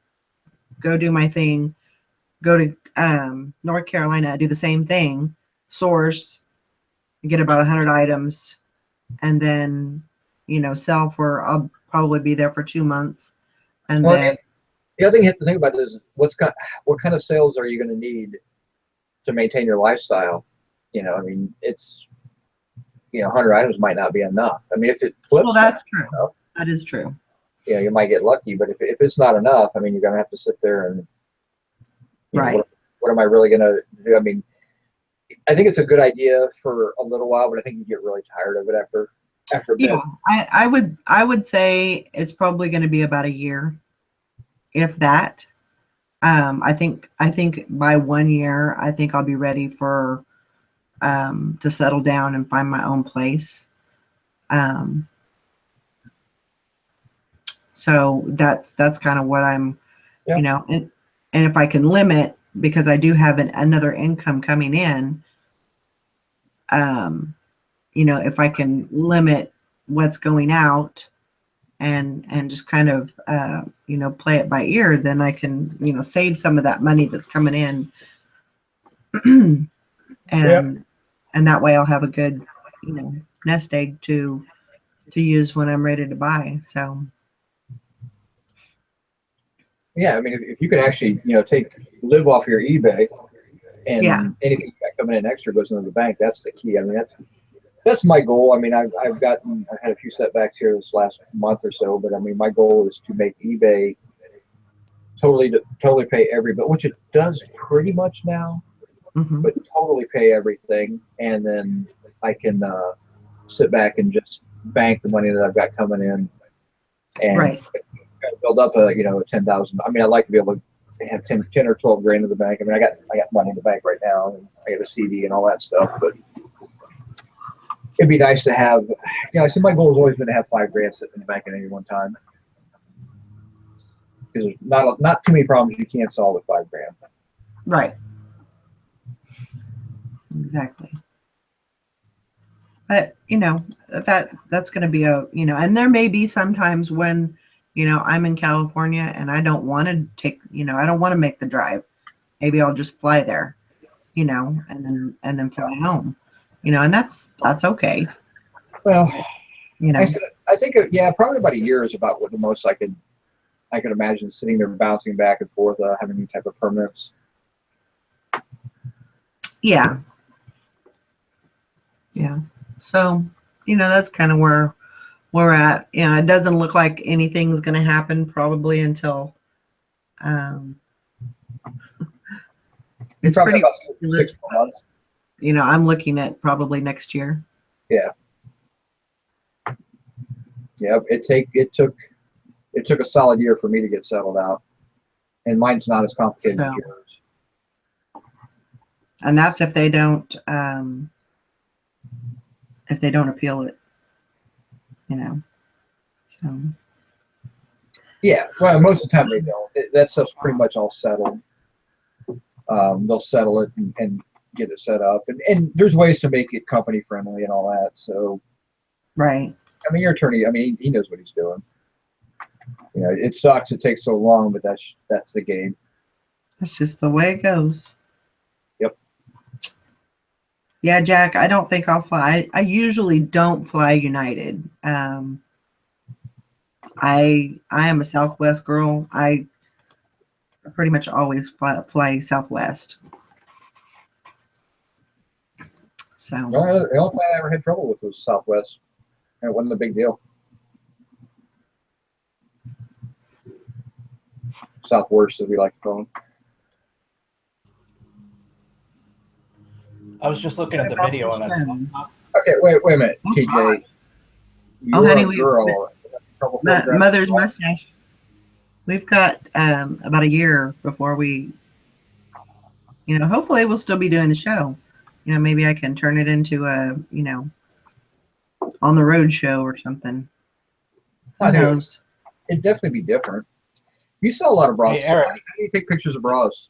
go do my thing, go to North Carolina, do the same thing, source, get about 100 items, and then sell for, I'll probably be there for 2 months, and then the other thing you have to think about is what kind of sales are you going to need to maintain your lifestyle? It's 100 items might not be enough. If it flips, well, that's true. That is true. You might get lucky, but if it's not enough, you're going to have to sit there and right. What am I really going to do? I think it's a good idea for a little while, but I think you get really tired of it after a bit. Yeah, I would say it's probably going to be about a year, if that. I think by 1 year, I think I'll be ready for to settle down and find my own place. So that's kind of what I'm, and if I can limit, because I do have another income coming in, if I can limit what's going out and just kind of, play it by ear, then I can, save some of that money that's coming in. And that way I'll have a good, nest egg to use when I'm ready to buy. So. Yeah, if you can actually, live off your eBay, and anything you got coming in extra goes into the bank, that's the key. That's my goal. I've had a few setbacks here this last month or so, but my goal is to make eBay totally pay every bill, which it does pretty much now, but totally pay everything, and then I can sit back and just bank the money that I've got coming in, and build up a 10,000. I'd like to be able to have 10 or 12 grand in the bank. I got money in the bank right now, and I got a CD and all that stuff, but it'd be nice to have, so my goal has always been to have 5 grand sitting in the bank at any one time, because there's not too many problems you can't solve with 5 grand. Right. Exactly. But that's going to be and there may be sometimes when I'm in California and I don't want to take I don't want to make the drive. Maybe I'll just fly there, you know, and then fly home, you know, and that's okay, Well, you know. I think yeah, probably about a year is about what the most I could imagine sitting there bouncing back and forth, having any type of permanence. Yeah. Yeah. So, you know, that's kind of where we're at. You know, it doesn't look like anything's going to happen probably until, it's Probably pretty about ridiculous. 6 months. You know, I'm looking at probably next year. Yeah. Yeah. It took a solid year for me to get settled out, and mine's not as complicated as So, yours. and that's if they don't appeal it, you know. So, Yeah. Well, most of the time they don't. That stuff's pretty much all settled. They'll settle it and get it set up, and there's ways to make it company friendly and all that. So, right. I mean, your attorney, I mean, he knows what he's doing. You know, it sucks it takes so long, but that's the game. That's just the way it goes. Yep. Yeah, Jack, I don't think I'll fly. I usually don't fly United. I am a Southwest girl. I pretty much always fly Southwest. So, The only plane I ever had trouble with was Southwest, and it wasn't a big deal. Southwest, as we like to call them. I was just looking at the video on that. Okay, wait a minute, TJ. You're honey, a girl. Mother's mustache. We've got about a year before we, you know, hopefully we'll still be doing the show. You know, maybe I can turn it into a, you know, on the road show or something. Who knows? It'd definitely be different. You sell a lot of bras. Hey, Eric. How do you take pictures of bras?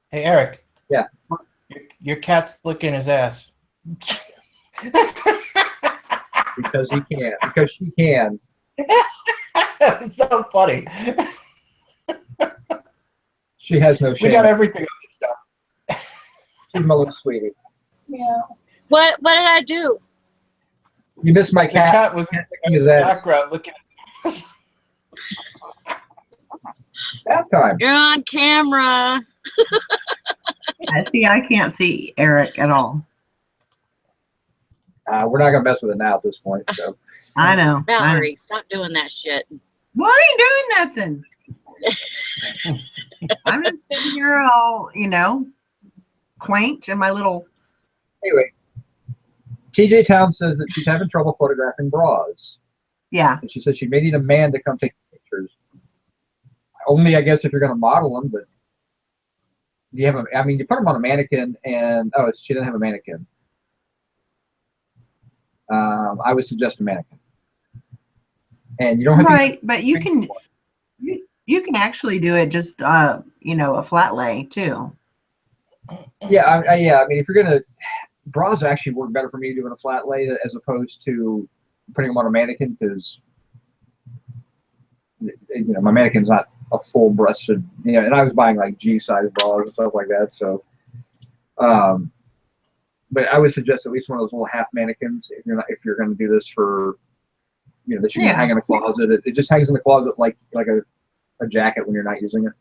Hey, Eric. Yeah. Your cat's licking his ass. Because he can. Because she can. It's so funny. She has no shame. We got everything on this stuff. She's my little sweetie. Yeah. What did I do? You missed my The cat. cat was in the background looking at us. That time. You're on camera. I can't see Eric at all. We're not gonna mess with it now at this point. So. I know. Valerie, stop doing that shit. Why are you doing nothing? I'm just sitting here all, you know, quaint in my little. Anyway, TJ Town says that she's having trouble photographing bras. Yeah. And she said she may need a man to come take pictures. Only, I guess, if you're going to model them. But do you have a? I mean, you put them on a mannequin, and she didn't have a mannequin. I would suggest a mannequin. And you don't have right, but you can actually do it just you know, a flat lay too. Yeah, I mean, if you're gonna, bras actually work better for me doing a flat lay as opposed to putting them on a mannequin, because you know my mannequin's not a full breasted, you know, and I was buying like G size bras and stuff like that. So, but I would suggest at least one of those little half mannequins if you're going to do this for, you know, that you can hang in the closet. It just hangs in the closet like a jacket when you're not using it.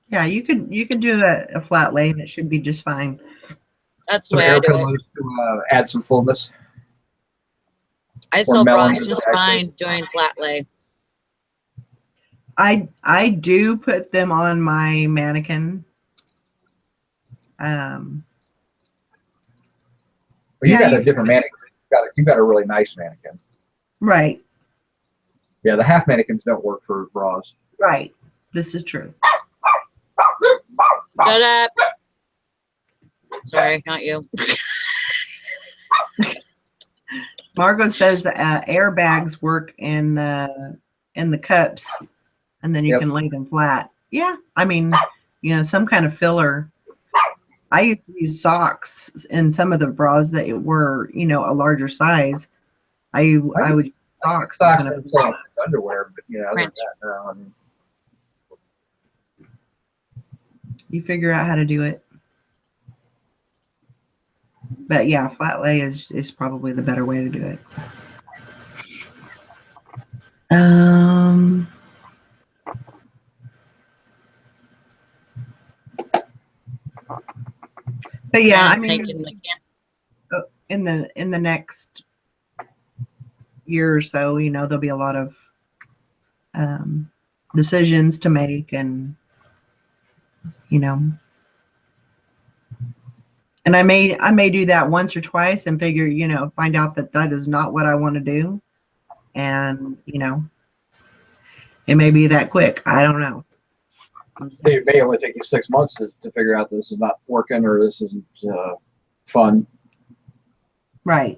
Yeah, you could do a flat lay and it should be just fine. That's the way I do it. Wants to add some fullness. I sell bras just fine doing flat lay. I do put them on my mannequin. Well, you got a different mannequin. You got a really nice mannequin. Right. Yeah, the half mannequins don't work for bras. Right. This is true. Shut up. Sorry, not you. Margot says airbags work in the cups, and then you can lay them flat. Yeah, I mean, you know, some kind of filler. I used to use socks in some of the bras that were, you know, a larger size. I would use socks. Kind of underwear, but you know, other than that, You figure out how to do it. But yeah, flat lay is probably the better way to do it. But yeah, I mean, in the next year or so, you know, there'll be a lot of decisions to make, and you know, and I may do that once or twice and figure, you know, find out that that is not what I want to do, and you know, it may be that quick. I don't know. It may only take you 6 months to figure out this is not working or this isn't fun. Right.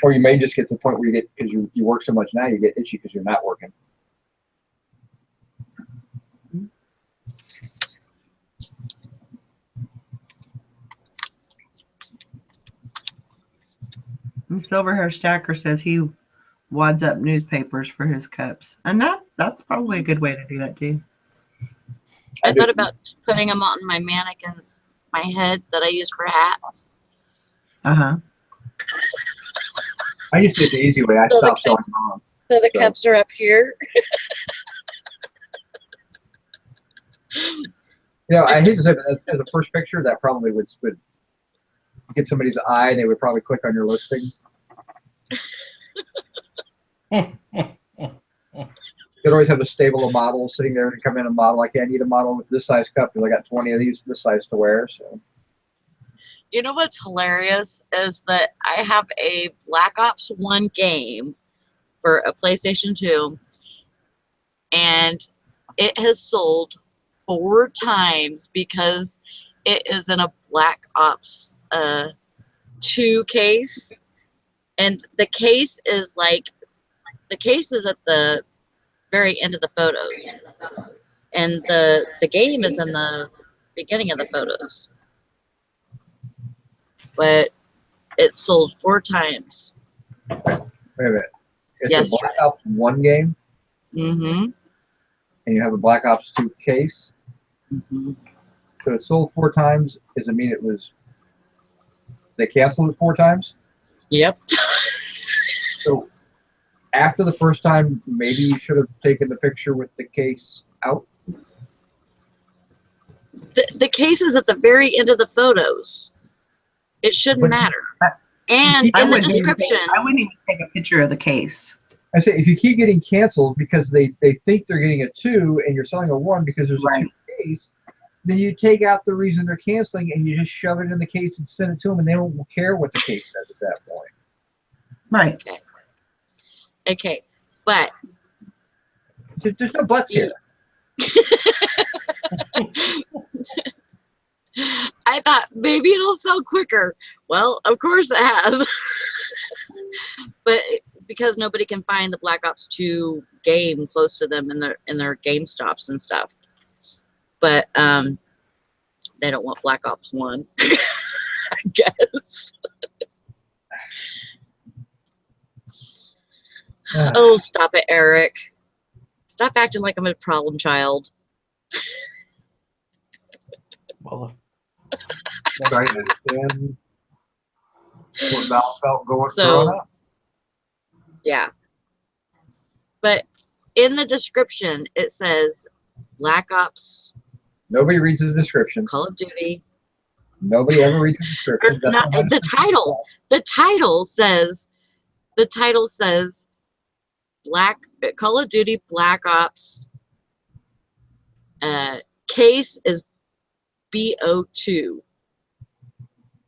Or you may just get to the point where you get, because you work so much now, you get itchy because you're not working. And Silverhair Stacker says he wads up newspapers for his cups, and that's probably a good way to do that too. I thought about putting them on my mannequins, my head that I use for hats. Uh-huh. I just did the easy way. I stopped selling them. So the cups are up here. You know, I hate to say, but as a first picture, that probably would get somebody's eye, and they would probably click on your listing. You'd always have a stable of models sitting there to come in and model. Like, I need a model with this size cup because I got 20 of these this size to wear. So, you know what's hilarious is that I have a Black Ops 1 game for a PlayStation 2, and it has sold 4 times because it is in a Black Ops 2 case, and the case is at the very end of the photos, and the game is in the beginning of the photos, but it sold 4 times. wait a minute. It's Yes. a Black Ops 1 game, Mm-hmm. and you have a Black Ops 2 case. Mm-hmm. So it sold 4 times. Does it mean they canceled it 4 times? Yep. So after the first time, maybe you should have taken the picture with the case out. The case is at the very end of the photos. It shouldn't But- matter. And in the description, I wouldn't even take a picture of the case. I say, if you keep getting canceled because they think they're getting a 2 and you're selling a 1 because there's a 2 case, then you take out the reason they're canceling and you just shove it in the case and send it to them, and they won't care what the case says at that point. Right. okay, but There's no buts here. I thought maybe it'll sell quicker. Well, of course it has. But because nobody can find the Black Ops 2 game close to them in their GameStops and stuff. But they don't want Black Ops 1, I guess. Oh, stop it, Eric. Stop acting like I'm a problem child. Well, Right, I understand what Val felt growing up. Yeah. But in the description, it says Black Ops, Nobody reads the description. Call of Duty. Nobody ever reads the Or description. That's not, not the title. The title says Call of Duty Black Ops. Case is BO2.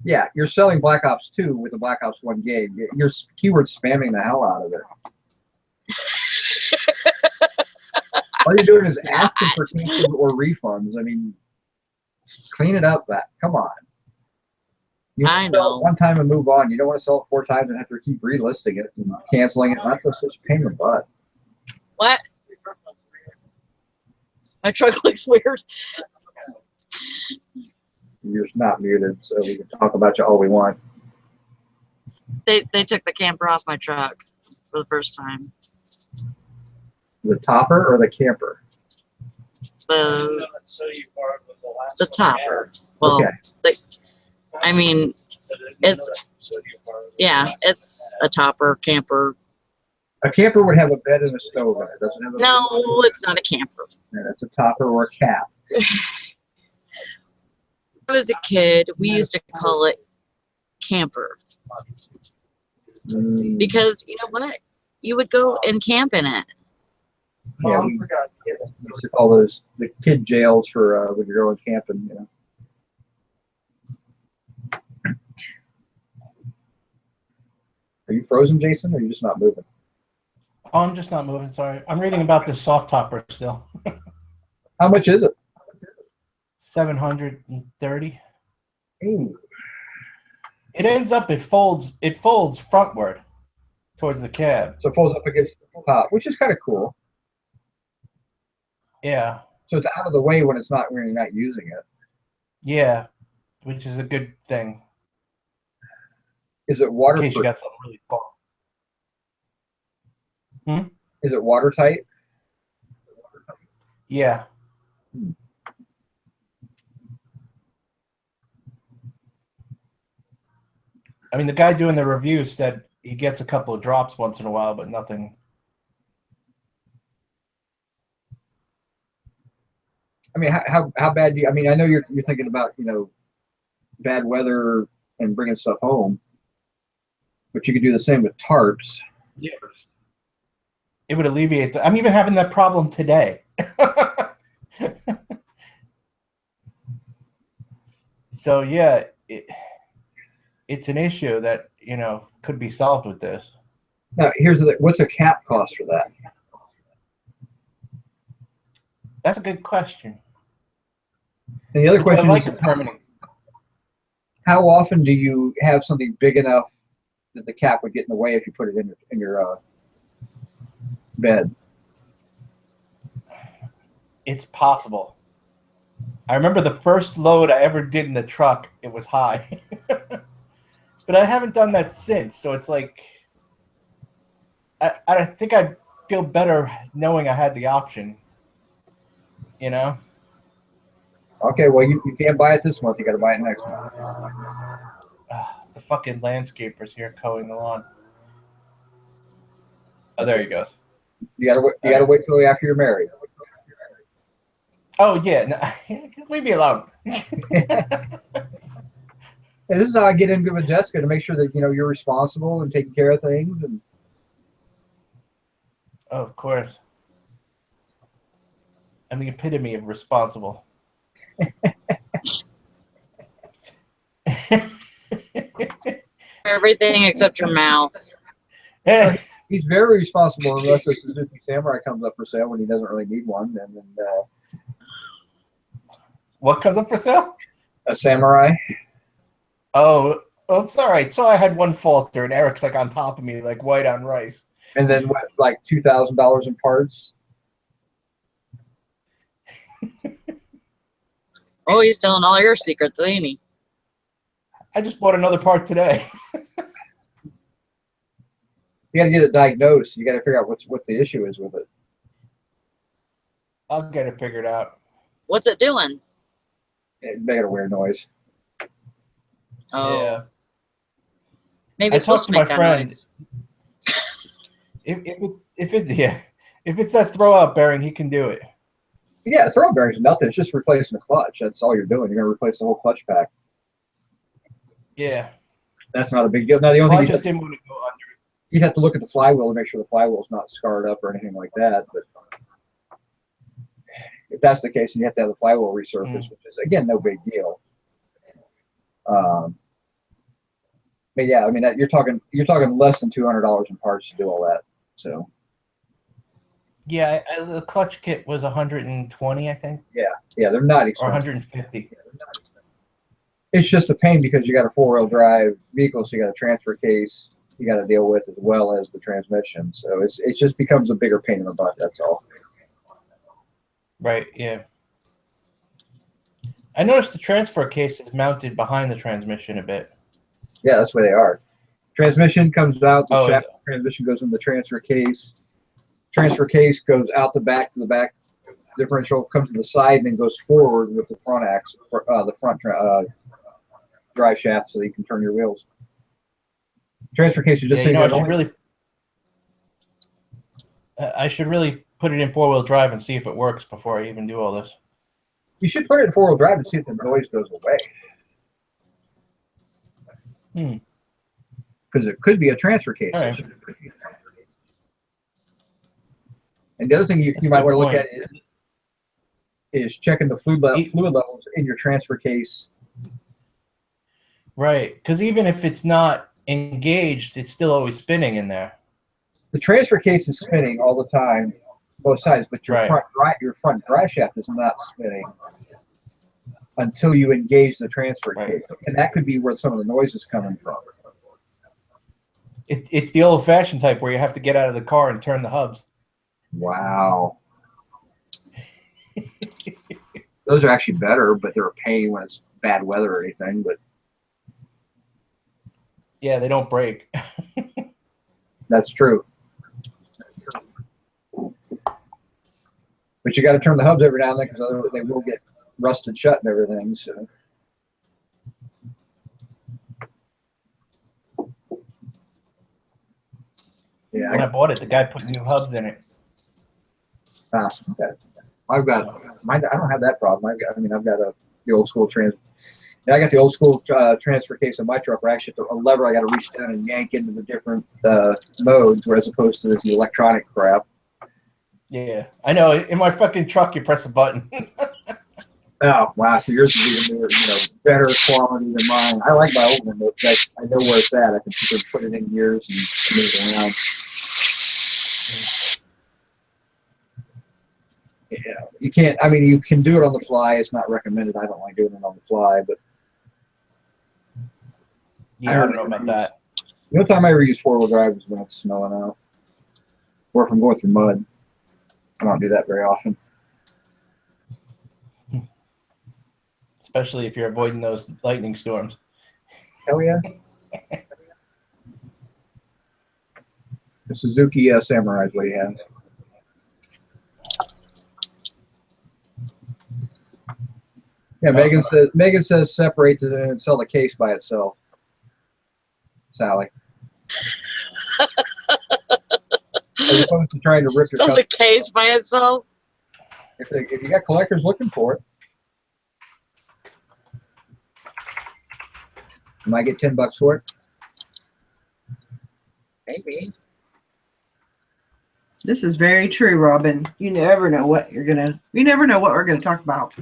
Yeah, you're selling Black Ops 2 with a Black Ops 1 game. You're keyword spamming the hell out of it. All you're doing is asking for cancels or refunds. I mean, clean it up. Come on. You I want to sell know. it 1 time and move on. You don't want to sell it 4 times and have to keep relisting it and canceling it. That's such a pain in the butt. What? My truck looks weird. You're just not muted, so we can talk about you all we want. They took the camper off my truck for the first time. The topper or the camper? The the topper. Well, Okay. I mean, it's a topper camper. A camper would have a bed and a stove in it. Doesn't have a No, it's not a camper. Yeah, that's a topper or a cap. When I was a kid, we used to call it camper because you know what? You would go and camp in it. Yeah, we used to call those the kid jails for when you're going camping. You know. Are you frozen, Jason, or are you just not moving? Oh, I'm just not moving. Sorry, I'm reading about this soft topper still. How much is it? 730. Ooh. It ends up. It folds frontward towards the cab. So it folds up against the top, which is kind of cool. Yeah. So it's out of the way when you're not using it. Yeah, which is a good thing. Is it In waterproof? case you got something really tall. Is it watertight? Yeah. I mean, the guy doing the review said he gets a couple of drops once in a while, but nothing. I mean, how bad do you? I mean, I know you're thinking about bad weather and bringing stuff home, but you could do the same with tarps. Yeah. It would alleviate I'm even having that problem today. So yeah, it's an issue that could be solved with this. Now, what's a cap cost for that? That's a good question. And the other question is, permanent. how often do you have something big enough that the cap would get in the way if you put it in your bed? It's possible. I remember the first load I ever did in the truck, it was high. But I haven't done that since, so it's like I think I'd feel better knowing I had the option. Okay, well you can't buy it this month. You got to buy it next month. The fucking landscapers here mowing the lawn. Oh, there he goes. You gotta wait till after you're married. Oh yeah, no, leave me alone. And this is how I get into with Jessica to make sure that you're responsible and taking care of things. And Oh, of course. I'm the epitome of responsible. Everything except your mouth. he's very responsible unless a Suzuki Samurai comes up for sale when he doesn't really need one. And then What comes up for sale? a Samurai. Oh, it's all right. So I had one falter, and Eric's like on top of me, like white on rice. And then what, like $2,000 in parts? Oh, he's telling all your secrets, ain't he? I just bought another part today. You got to get it diagnosed. You got to figure out what the issue is with it. I'll get it figured out. What's it doing? It made a weird noise. Oh. Yeah. Maybe I it's supposed talked to to my make that friend. noise. If it's that throwout bearing, he can do it. Yeah, throw bearings, nothing. It's just replacing the clutch. That's all you're doing. You're going to replace the whole clutch pack. Yeah. That's not a big deal. Now, the only Well, I thing just didn't want to go under it. you'd have to look at the flywheel to make sure the flywheel's not scarred up or anything like that. But if that's the case, then you have to have the flywheel resurfaced, which is, again, no big deal. But yeah, I mean, you're talking less than $200 in parts to do all that. So Yeah, the clutch kit was 120, I think. yeah, they're not Or expensive. 150. It's just a pain because you got a 4-wheel drive vehicle, so you got a transfer case you got to deal with as well as the transmission. So it just becomes a bigger pain in the butt. That's all. Right. Yeah. I noticed the transfer case is mounted behind the transmission a bit. Yeah, that's where they are. Transmission comes out. The Oh, shaft transmission goes in the transfer case. Transfer case goes out the back to the back differential comes to the side and then goes forward with the front axle, the front drive shaft, so that you can turn your wheels. Transfer case is just Yeah, so I should really put it in 4-wheel drive and see if it works before I even do all this. You should put it in 4-wheel drive and see if the noise goes away. Because it could be a transfer case All right. issue. And the other thing you might want to look at is checking the fluid levels in your transfer case. Right, because even if it's not engaged, it's still always spinning in there. The transfer case is spinning all the time, both sides, but your front drive shaft is not spinning until you engage the transfer case, and that could be where some of the noise is coming from. It's the old-fashioned type where you have to get out of the car and turn the hubs. Wow. Those are actually better, but they're a pain when it's bad weather or anything. But yeah, they don't break. That's true. But you got to turn the hubs every now and then because otherwise they will get rusted shut and everything. So. Yeah, when I bought it, the guy put new hubs in it. Okay. I've got mine. I don't have that problem. I've got the old school I got the old school transfer case in my truck where actually a lever I got to reach down and yank into the different modes, whereas opposed to this electronic crap. Yeah, I know. In my fucking truck, you press a button. Oh wow! So yours is even better quality than mine. I like my old one, but I know where it's at. I can put it in gears and move it around. Yeah, you can't. I mean, you can do it on the fly. It's not recommended. I don't like doing it on the fly, but yeah, I don't know about that. The only time I ever use 4-wheel drive is when it's snowing out, or if I'm going through mud. I don't do that very often. Especially if you're avoiding those lightning storms. Hell yeah. The Suzuki Samurai is what he has. Yeah, Megan says separate it and sell the case by itself. Sally. As opposed to trying to rip your sell the case by itself. If you got collectors looking for it, you might get $10 for it. Maybe. This is very true, Robin. You never know what we're gonna talk about.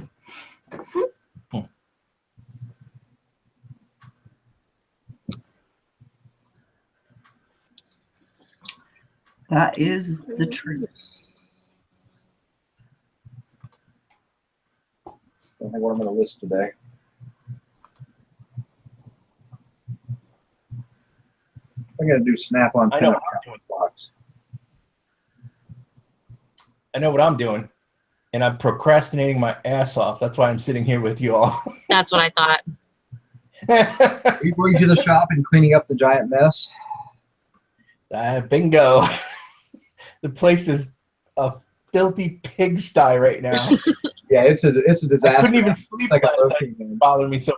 That is the truth. I don't think what I'm going to list today. I'm going to do Snap-on. I know what I'm doing. Box. I know what I'm doing, and I'm procrastinating my ass off. That's why I'm sitting here with you all. That's what I thought. Are you going to the shop and cleaning up the giant mess? Bingo. The place is a filthy pigsty right now. Yeah, it's a disaster. I couldn't even sleep like last night. It bothered me so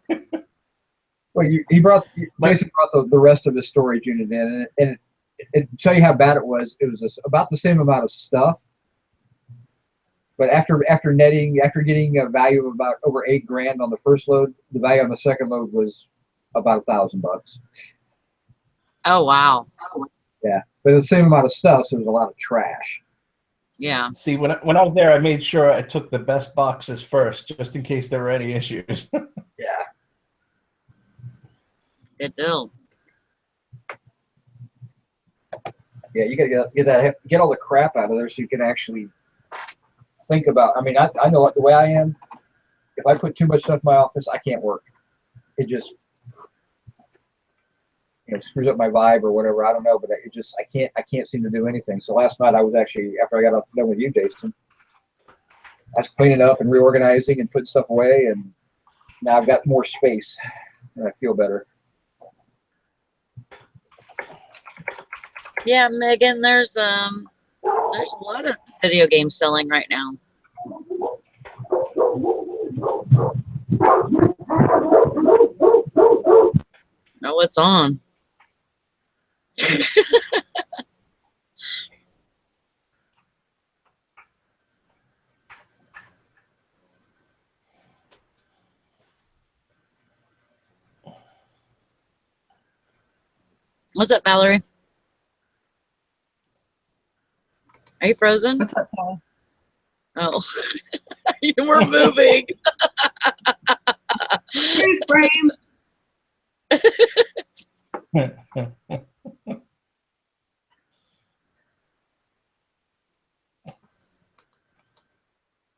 much. Well, he basically brought the rest of his storage unit in, and to tell you how bad it was about the same amount of stuff. But after getting a value of about over $8,000 on the first load, the value on the second load was about $1,000. Oh wow. Yeah, but the same amount of stuff, so there's a lot of trash. Yeah. See, when I was there, I made sure I took the best boxes first, just in case there were any issues. Yeah. Good deal. Yeah, you gotta get all the crap out of there so you can actually think about. I mean, I know what the way I am. If I put too much stuff in my office, I can't work. It just screws up my vibe or whatever. I don't know, but I can't seem to do anything. So last night I was actually, after I got done with you, Jason, I was cleaning up and reorganizing and putting stuff away, and now I've got more space and I feel better. Yeah, Megan, there's There's a lot of video games selling right now. Oh, it's on. What's up, Valerie? Are you frozen? What's that song? Oh, you were moving. Freeze frame.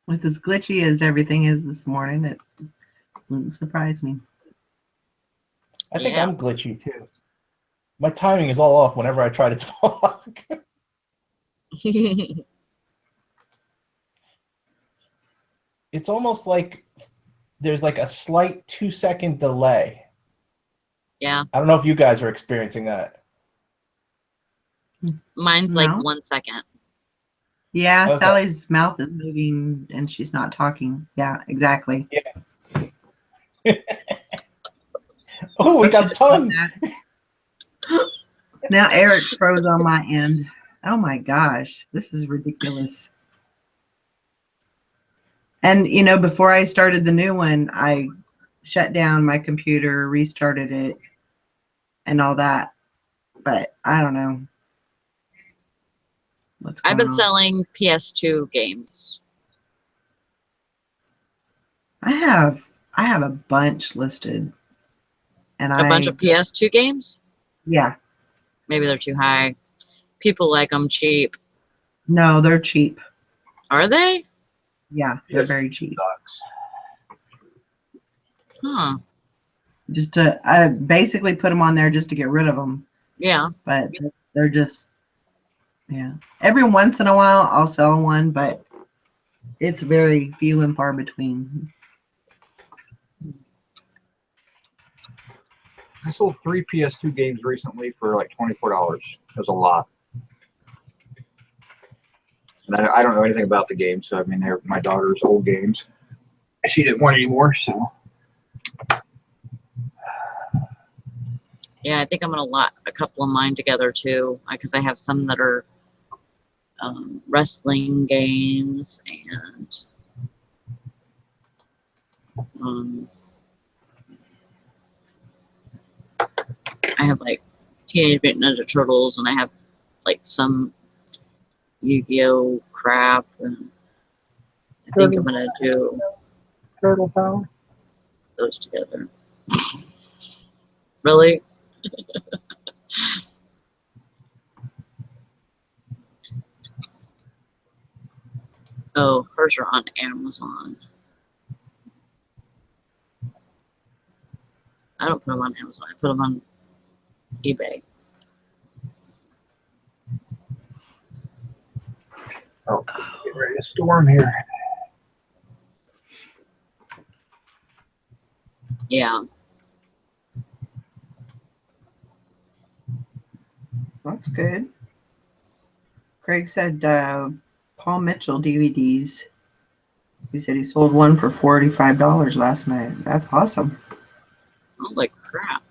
With as glitchy as everything is this morning, it wouldn't surprise me. I think Yeah. I'm glitchy too. My timing is all off whenever I try to talk. It's almost like there's like a slight 2-second delay. Yeah. I don't know if you guys are experiencing that. Mine's like No. 1 second. Yeah, Okay. Sally's mouth is moving and she's not talking. Yeah, exactly. Yeah. Oh, we got tongue. Now Eric's froze on my end. Oh my gosh, this is ridiculous. And you know, before I started the new one, I shut down my computer, restarted it, and all that. But I don't know what's going I've been on. selling PS2 games. I have a bunch listed, and A bunch of PS2 games? yeah. Maybe they're too high. People like them cheap. No, they're cheap. Are they? Yeah, they're Yes. very cheap. Sucks. Huh. Just to, I basically put them on there just to get rid of them, Yeah. but they're just, yeah. Every once in a while, I'll sell one, but it's very few and far between. I sold 3 PS2 games recently for like $24. It was a lot. And I don't know anything about the games, so I mean, they're my daughter's old games. She didn't want any more, so. Yeah, I think I'm gonna lot a couple of mine together too, because I have some that are wrestling games and I have like Teenage Mutant Ninja Turtles, and I have like some Yu-Gi-Oh crap, and I think I'm gonna do Turtle Power? those together. Really? Oh, hers are on Amazon. I don't put them on Amazon. I put them on eBay. Oh, get ready to storm here. Yeah. That's good. Craig said Paul Mitchell DVDs. He said he sold one for $45 last night. That's awesome. Holy crap.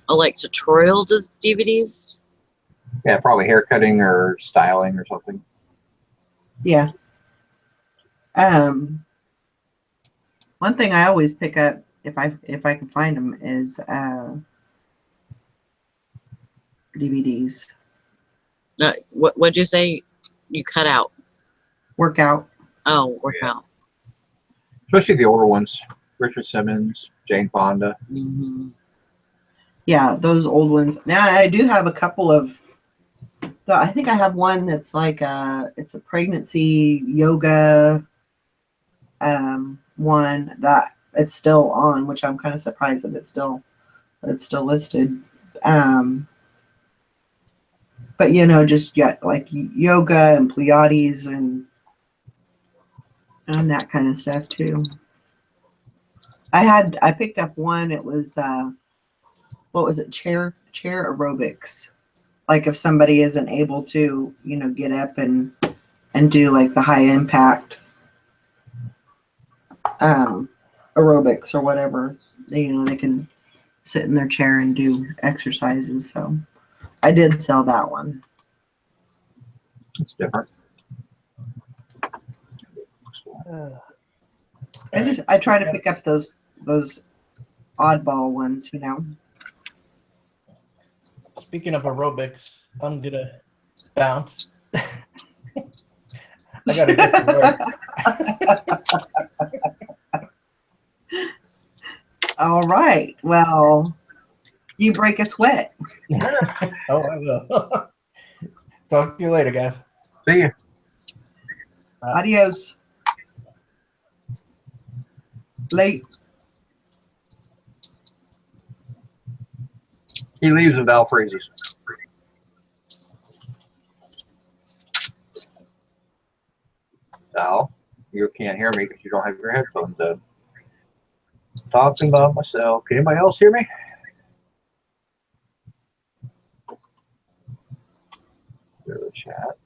Oh, like tutorial DVDs? Yeah, probably haircutting or styling or something. Yeah. One thing I always pick up if I can find them is DVDs. What'd you say? You cut out? Workout. Oh, workout. Especially the older ones. Richard Simmons, Jane Fonda. Mm-hmm. Yeah, those old ones. Now I do have a couple of. I think I have one that's like it's a pregnancy yoga one that it's still on, which I'm kind of surprised that it's still listed. But you know, just like yoga and Pilates and that kind of stuff too. I picked up one. It was what was it? Chair aerobics. like if somebody isn't able to, you know, get up and do like the high impact aerobics or whatever, you know, they can sit in their chair and do exercises. So I did sell that one. It's different. I try to pick up those oddball ones, you know. Speaking of aerobics, I'm gonna bounce. I gotta get to work. All right. Well, you break a sweat. Oh, I will. Talk to you later, guys. See ya. Adios. Late. He leaves and Val freezes. Val, you can't hear me because you don't have your headphones in. Talking about myself. Can anybody else hear me? Go to the chat.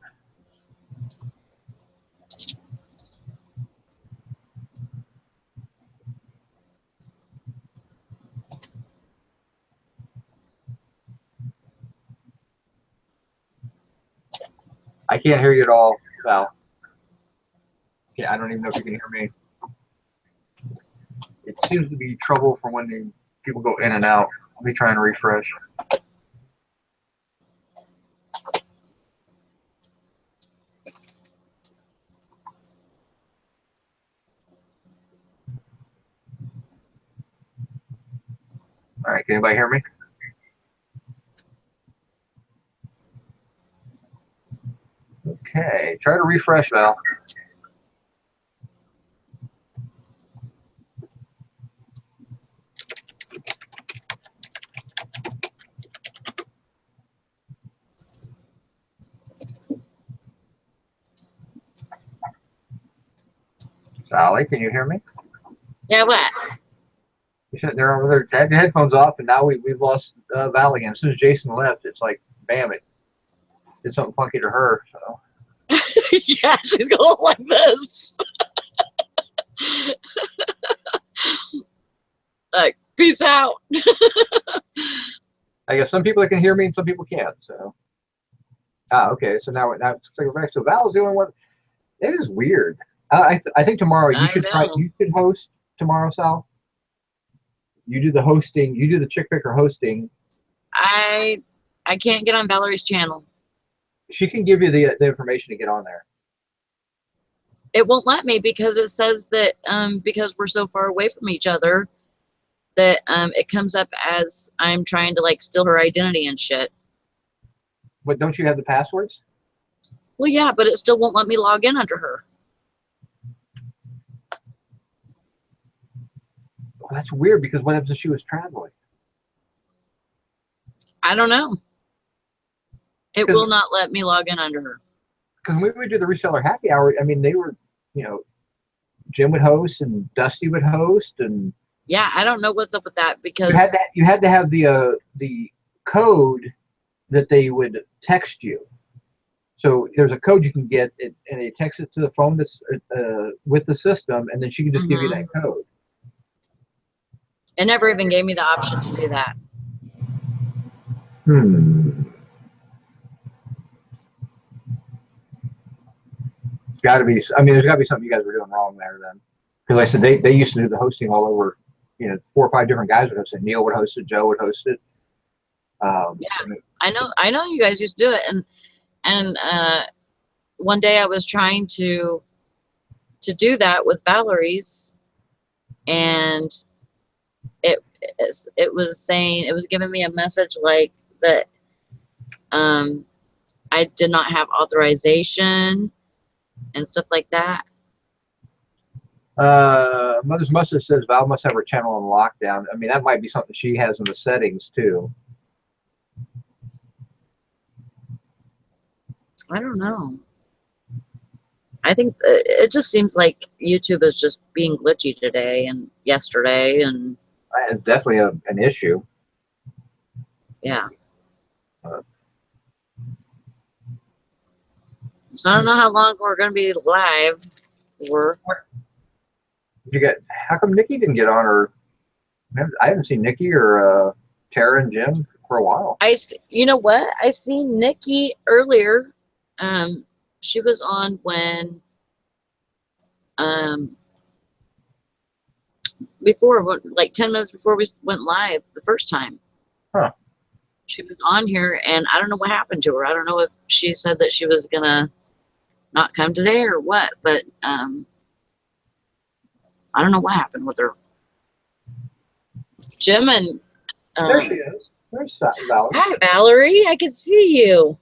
I can't hear you at all, Val. Yeah, I don't even know if you can hear me. It seems to be trouble for when people go in and out. Let me try and refresh. All right, can anybody hear me? Okay, try to refresh, Val. Sally, can you hear me? Yeah, what? You're sitting there over there, had your headphones off, and now we've lost Val again. As soon as Jason left, it's like, bam, it did something funky to her. So Yeah, she's going like this. Like, peace out. I guess some people can hear me and some people can't. So okay, so now it's like we're back. So Val's the only one. It is weird. I think tomorrow you should try. You should host tomorrow, Sal. You do the hosting. You do the chick picker hosting. I can't get on Valerie's channel. She can give you the information to get on there. It won't let me because it says that because we're so far away from each other that it comes up as I'm trying to like steal her identity and shit. But don't you have the passwords? Well, yeah, but it still won't let me log in under her. Well, that's weird because what happens if she was traveling? I don't know. It will not let me log in under her. Because when we would do the reseller happy hour, I mean, they were, you know, Jim would host and Dusty would host, and yeah, I don't know what's up with that because you had to have the code that they would text you. So there's a code you can get, and it texts it to the phone that's with the system, and then she can just give you that code. It never even gave me the option to do that. Got to be. I mean, there's got to be something you guys were doing wrong there then. Because like I said, they used to do the hosting all over. You know, 4 or 5 different guys would host it. Neil would host it. Joe would host it. Yeah, I know you guys used to do it, and one day I was trying to do that with Valerie's, and it was saying, it was giving me a message like that I did not have authorization and stuff like that. Mother's Mustard says Val must have her channel on lockdown. I mean, that might be something she has in the settings too. I don't know. I think it just seems like YouTube is just being glitchy today and yesterday, and It's definitely an issue. Yeah. So I don't know how long we're going to be live for. How come Nikki didn't get on? Or I haven't seen Nikki or Tara and Jim for a while. You know what? I seen Nikki earlier. She was on when before, like 10 minutes before we went live the first time. Huh. She was on here, and I don't know what happened to her. I don't know if she said that she was gonna not come today or what, but I don't know what happened with her. Jim and There she is. There's Valerie. Hi, Valerie. I can see you.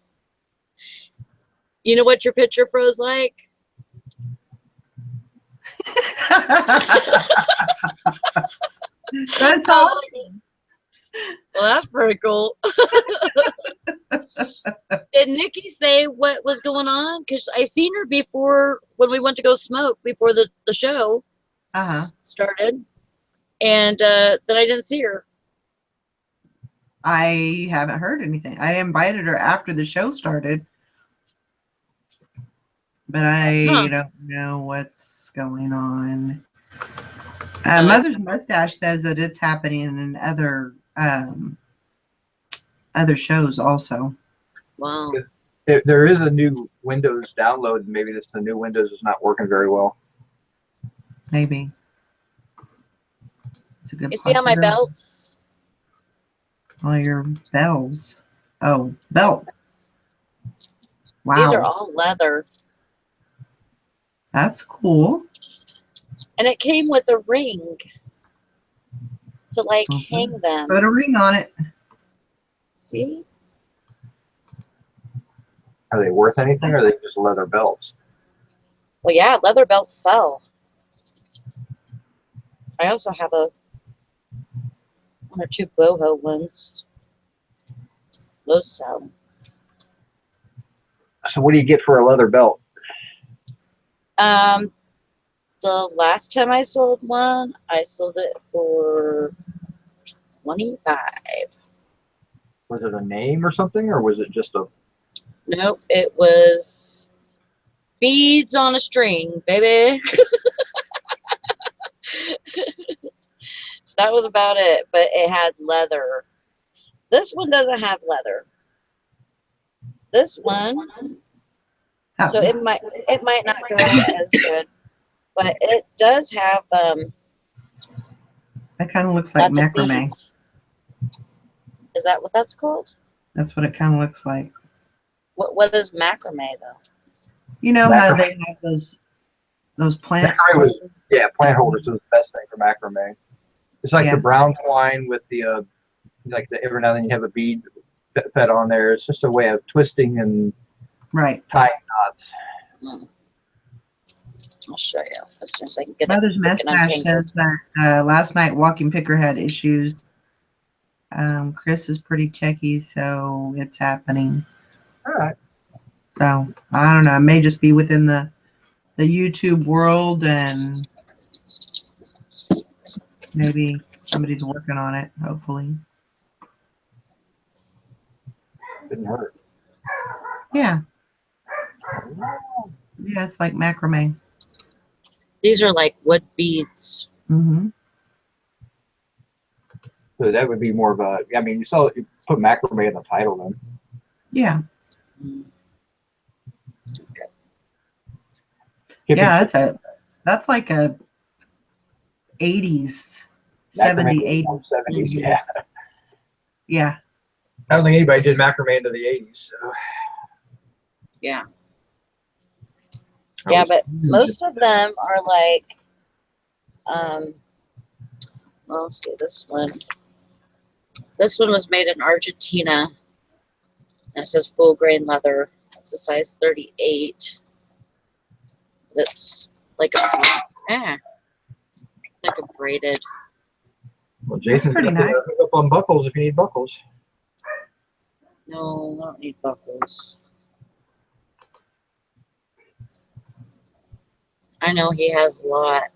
You know what your picture froze like? That's awesome. Well, that's pretty cool. Did Nikki say what was going on? Because I seen her before when we went to go smoke before the show started. And then I didn't see her. I haven't heard anything. I invited her after the show started, but I don't know what's going on. Mother's Mustache says that it's happening in other shows also. Wow. There is a new Windows download. Maybe the new Windows is not working very well. Maybe. It's a good You see all my belts? All your bells. Oh, belts. Wow. These are all leather. That's cool. And it came with a ring to like hang them. Put a ring on it. See? Are they worth anything, or are they just leather belts? Well, yeah, leather belts sell. I also have one or two boho ones. Those sell. So what do you get for a leather belt? The last time I sold one, I sold it for $25. Was it a name or something, or was it just a? Nope, it was beads on a string, baby. That was about it, but it had leather. This one doesn't have leather. This one, so it might not go as good, but it does have that kind of looks like macrame. Is that what that's called? That's what it kind of looks like. What is macrame though? You know how they have those plant holders? Plant holders is the best thing for macrame. It's like the brown twine with the every now and then you have a bead fed on there. It's just a way of twisting and tying knots. I'll show you as soon as I can get Mother's Mustache says that last night Walking Picker had issues. Chris is pretty techie, so it's happening. All right. So I don't know. It may just be within the YouTube world, and maybe somebody's working on it. Hopefully. Didn't hurt. Yeah. Yeah, it's like macrame. These are like wood beads. Mm-hmm. So that would be more of a. I mean, you put macrame in the title then. Yeah. Okay. Yeah, that's like a 80s, 70s, 80s. 70s, yeah. Yeah. I don't think anybody did macrame into the 80s. So. Yeah. Yeah, but most of them are like, well, let's see, this one. This one was made in Argentina. And it says full grain leather. It's a size 38. That's like it's like a braided. Well, Jason's pretty gonna nice. Hook up on buckles if you need buckles. No, I don't need buckles. I know he has a lot.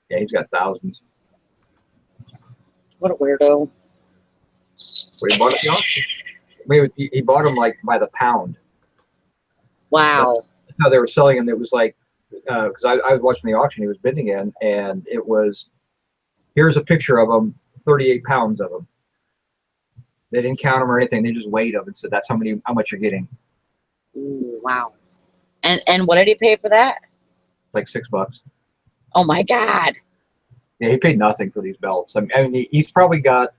Yeah, he's got thousands. What a weirdo. Well, he bought it. Maybe he bought them like by the pound. Wow. That's how they were selling them. It was like, because I was watching the auction he was bidding in, and it was, here's a picture of them, 38 pounds of them. They didn't count them or anything. They just weighed them and said, that's how much you're getting. Ooh, wow. And what did he pay for that? Like $6. Oh my God. Yeah, he paid nothing for these belts. I mean he's probably got,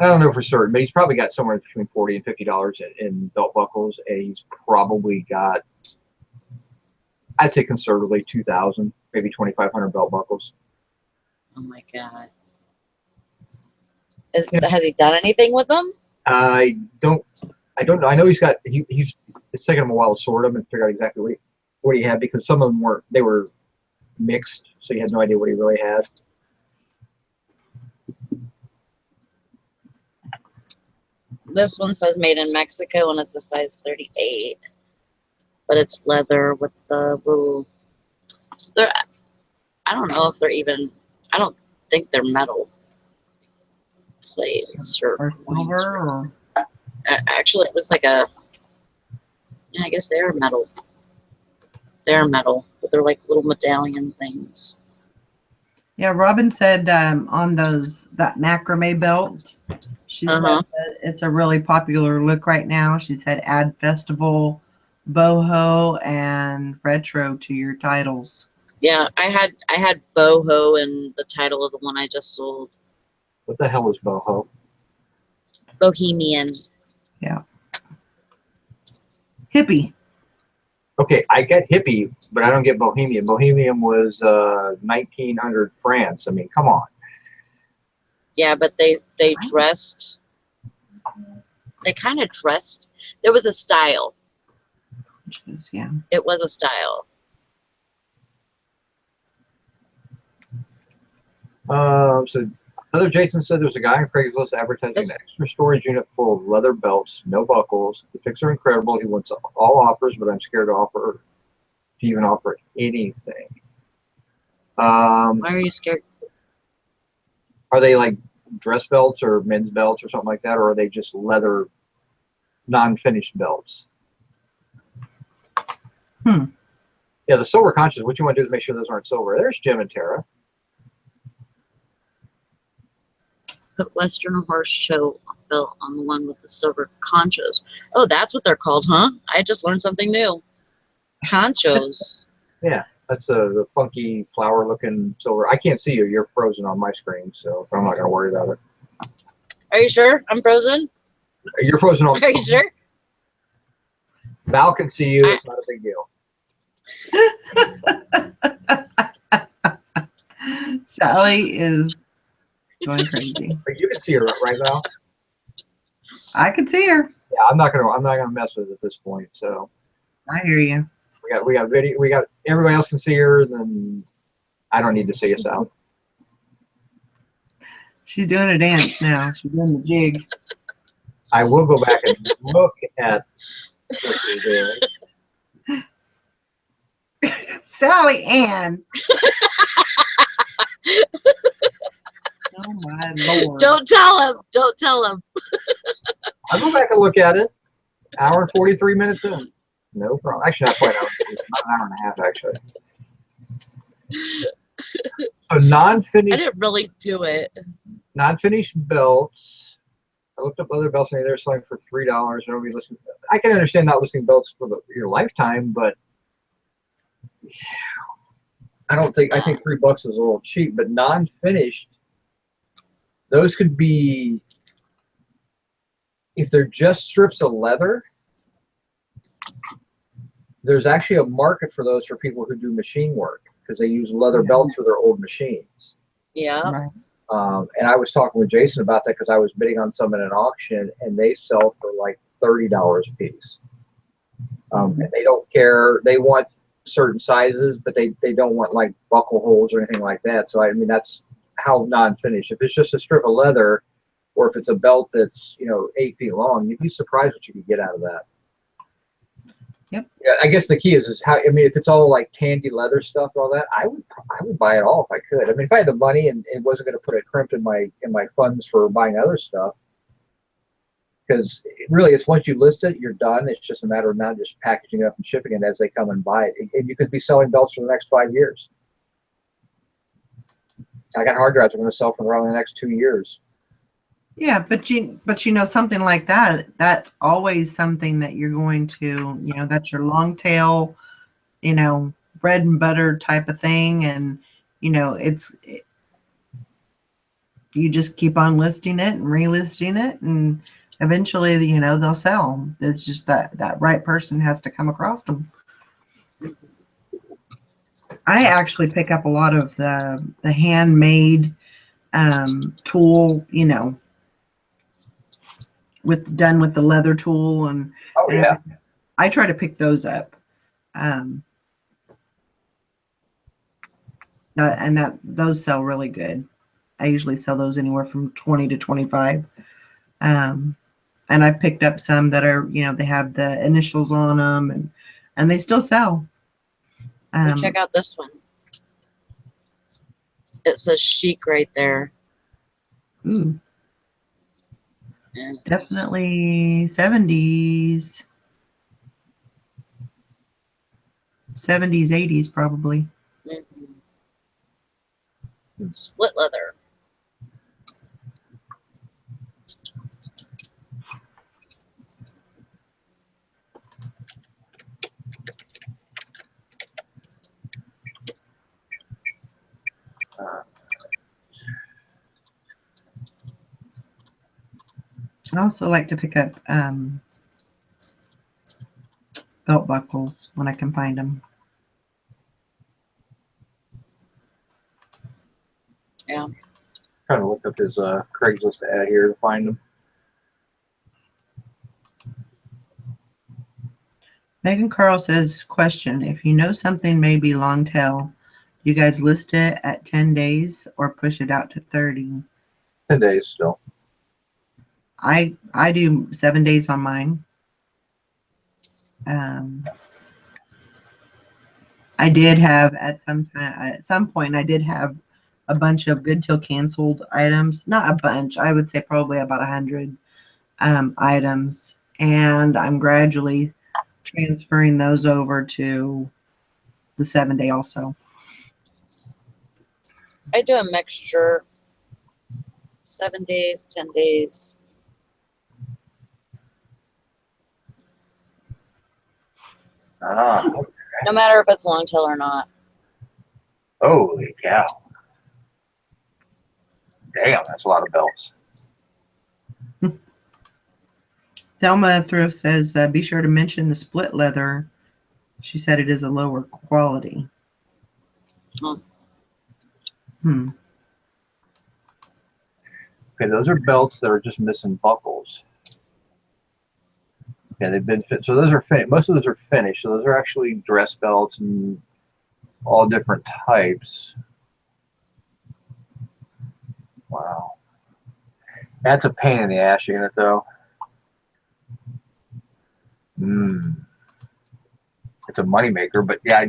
I don't know for certain, but he's probably got somewhere between $40 and $50 in belt buckles, and he's probably got, I'd say conservatively, 2,000, maybe 2,500 belt buckles. Oh my God. Has he done anything with them? I don't know. I know he's it's taken him a while to sort them and figure out exactly what he had, because some of them were mixed, so he had no idea what he really had. This one says made in Mexico and it's a size 38, but it's leather with the little. I don't know if they're even. I don't think they're metal plates Or silver, or actually, it looks like a. Yeah, I guess they are metal. They're metal, but they're like little medallion things. yeah. Robin said on that macrame belt, she said that it's a really popular look right now. She said add festival, boho, and retro to your titles. Yeah, I had boho in the title of the one I just sold. What the hell is boho? Bohemian. Yeah. Hippie. Okay, I get hippie, but I don't get bohemian. Bohemian was 1900 France. I mean, come on. Yeah, but they dressed. They kind of dressed. There was a style. Yeah. It was a style. So another Jason said there's a guy on Craigslist advertising an extra storage unit full of leather belts, no buckles. The pics are incredible. He wants all offers, but I'm scared to even offer anything. Why are you scared? Are they like dress belts or men's belts or something like that, or are they just leather, non-finished belts? Yeah, the silver conscious. What you want to do is make sure those aren't silver. There's Jim and Tara. Put Western Horse Show belt on the one with the silver conchos. Oh, that's what they're called, huh? I just learned something new. Conchos. Yeah, that's the funky flower-looking silver. I can't see you. You're frozen on my screen, so I'm not going to worry about it. Are you sure I'm frozen? You're frozen on. Are you sure? Val can see you. It's not a big deal. Sally is going crazy. But you can see her right now. I can see her. Yeah, I'm not gonna mess with it at this point. So I hear you. we got video. We got everybody else can see her. Then I don't need to see us out. She's doing a dance now. She's doing the jig. I will go back and look at what you're doing. Sally Ann. Oh my Lord. Don't tell him. Don't tell him. I'll go back and look at it. Hour and 43 minutes in. No problem. Actually, not quite an hour. About an hour and a half, actually. So non-finished. I didn't really do it. Non-finished belts. I looked up other belts and they're selling for $3. Nobody listening. I can understand not listing belts for your lifetime, but I think $3 is a little cheap. But non-finished, those could be, if they're just strips of leather, there's actually a market for those for people who do machine work because they use leather belts for their old machines. Yeah. Right. And I was talking with Jason about that because I was bidding on some at an auction, and they sell for like $30 a piece. And they don't care. They want certain sizes, but they don't want like buckle holes or anything like that. So I mean, that's how non-finished. If it's just a strip of leather, or if it's a belt that's 8 feet long, you'd be surprised what you could get out of that. Yep. Yeah, I guess the key is how. I mean, if it's all like candy leather stuff and all that, I would buy it all if I could. I mean, if I had the money and it wasn't going to put a crimp in my funds for buying other stuff, Because really, it's once you list it, you're done. It's just a matter of now just packaging it up and shipping it as they come and buy it. And you could be selling belts for the next 5 years. I got hard drives I'm going to sell for around the next 2 years. Yeah, but you know, something like that, that's always something that you're going to, you know, that's your long tail, you know, bread and butter type of thing. And, you know, you just keep on listing it and relisting it, and eventually, you know, they'll sell. It's just that right person has to come across them. I actually pick up a lot of the handmade tool, you know, done with the leather tool, and Oh, yeah. I try to pick those up. Those sell really good. I usually sell those anywhere from 20 to 25. And I've picked up some that are, you know, they have the initials on them, and they still sell. Check out this one. It says chic right there. Ooh, It's definitely 70s, 80s probably. split leather. I also like to pick up belt buckles when I can find them. Yeah. Trying to look up his Craigslist ad here to find them. Megan Carl says, question, if you know something may be long tail, you guys list it at 10 days or push it out to 30? 10 days still. I do 7 days on mine. I did have at some point I did have a bunch of good till canceled items. Not a bunch. I would say probably about 100 items, and I'm gradually transferring those over to the 7 day also. I do a mixture. 7 days, 10 days. Ah, No matter if it's long tail or not. holy cow. Damn, that's a lot of belts. Thelma Thrift says, be sure to mention the split leather. She said it is a lower quality. Oh. Okay, those are belts that are just missing buckles. Okay, they've been fit. So those are finished. Most of those are finished. So those are actually dress belts and all different types. Wow. That's a pain in the ass unit, though. It's a moneymaker, but yeah,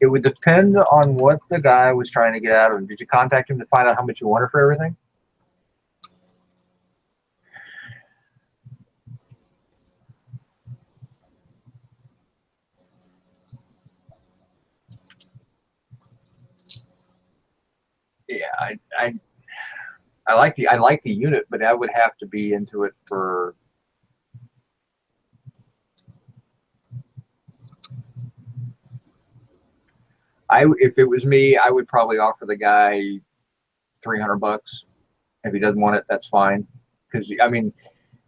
it would depend on what the guy was trying to get out of him. Did you contact him to find out how much you wanted for everything? Yeah, I like the unit, but I would have to be into it for. If it was me, I would probably offer the guy $300. If he doesn't want it, that's fine. Because I mean,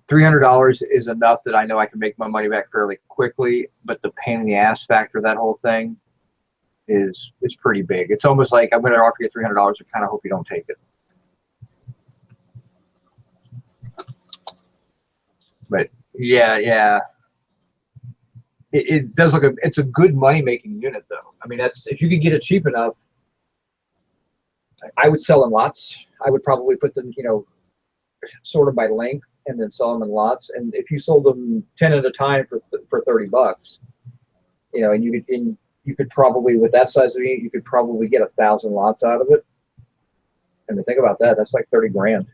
$300 is enough that I know I can make my money back fairly quickly. But the pain in the ass factor of that whole thing is pretty big. It's almost like I'm going to offer you $300. I kind of hope you don't take it. But yeah. It does look it's a good money making unit though. I mean, that's if you could get it cheap enough. I would sell in lots. I would probably put them, you know, sorted by length and then sell them in lots. And if you sold them 10 at a time for $30, you know, and you could probably, with that size of unit, you could probably get 1,000 lots out of it. And to think about that, that's like 30 grand.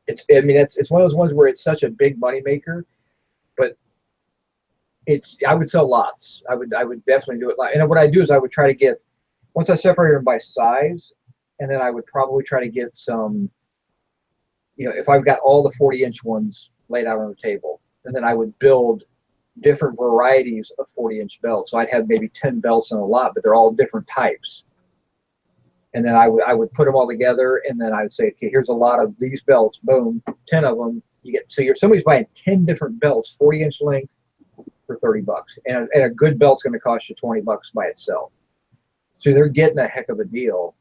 I mean, it's one of those ones where it's such a big money maker, but I would sell lots. I would definitely do it. And what I do is I would try to get, once I separate them by size, and then I would probably try to get some, if I've got all the 40-inch ones laid out on the table, and then I would build different varieties of 40-inch belts. So I'd have maybe 10 belts in a lot, but they're all different types. And then I would put them all together, and then I would say, okay, here's a lot of these belts. Boom, 10 of them. Somebody's buying 10 different belts, 40-inch length, for $30, and a good belt's going to cost you $20 by itself. So they're getting a heck of a deal.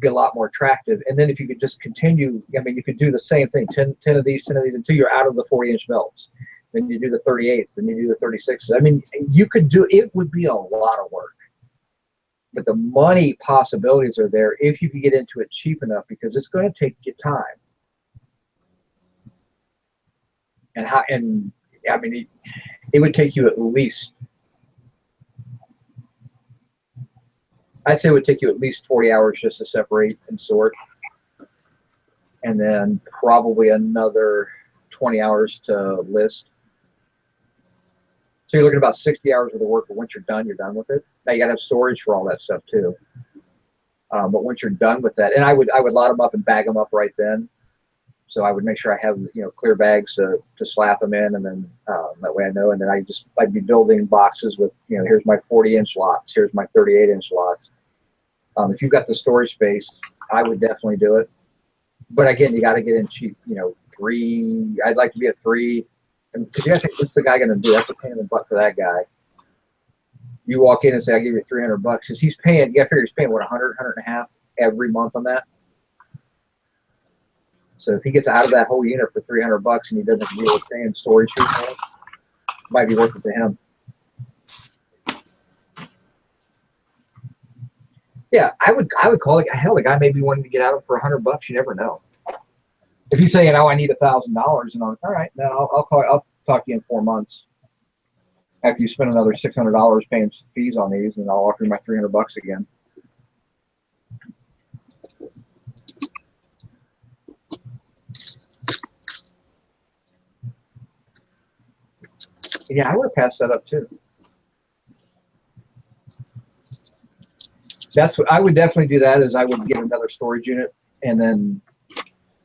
Be a lot more attractive. And then if you could just continue, I mean, you could do the same thing, 10 of these, 10 of these, until you're out of the 40-inch belts. Then you do the 38s, then you do the 36s. I mean, you could do it. Would be a lot of work, but the money possibilities are there if you can get into it cheap enough, because it's going to take you time. And I mean, it would take you at least, I'd say it would take you at least 40 hours just to separate and sort, and then probably another 20 hours to list. So you're looking at about 60 hours of the work, but once you're done with it. Now you got to have storage for all that stuff too. But once you're done with that, and I would lot them up and bag them up right then. So I would make sure I have clear bags to slap them in, and then that way I know. And then I'd be building boxes with here's my 40-inch lots, here's my 38-inch lots. If you've got the storage space, I would definitely do it. But again, you got to get in cheap. 3. I'd like to be a 3, because you got to think, what's the guy going to do? That's a pain in the butt for that guy. You walk in and say, I'll give you $300, because he's paying. You got to figure he's paying what, 100, 150 every month on that. So if he gets out of that whole unit for $300 and he doesn't have to deal with paying storage fees, it might be worth it to him. Yeah, I would call it. Hell, the guy may be wanting to get out of it for $100. You never know. If he's saying, "Oh, I need $1,000," and I'm like, all right, then I'll talk to you in 4 months. After you spend another $600 paying fees on these, and I'll offer you my $300 again. Yeah, I would have passed that up too. That's what I would definitely do. That is, I would get another storage unit and then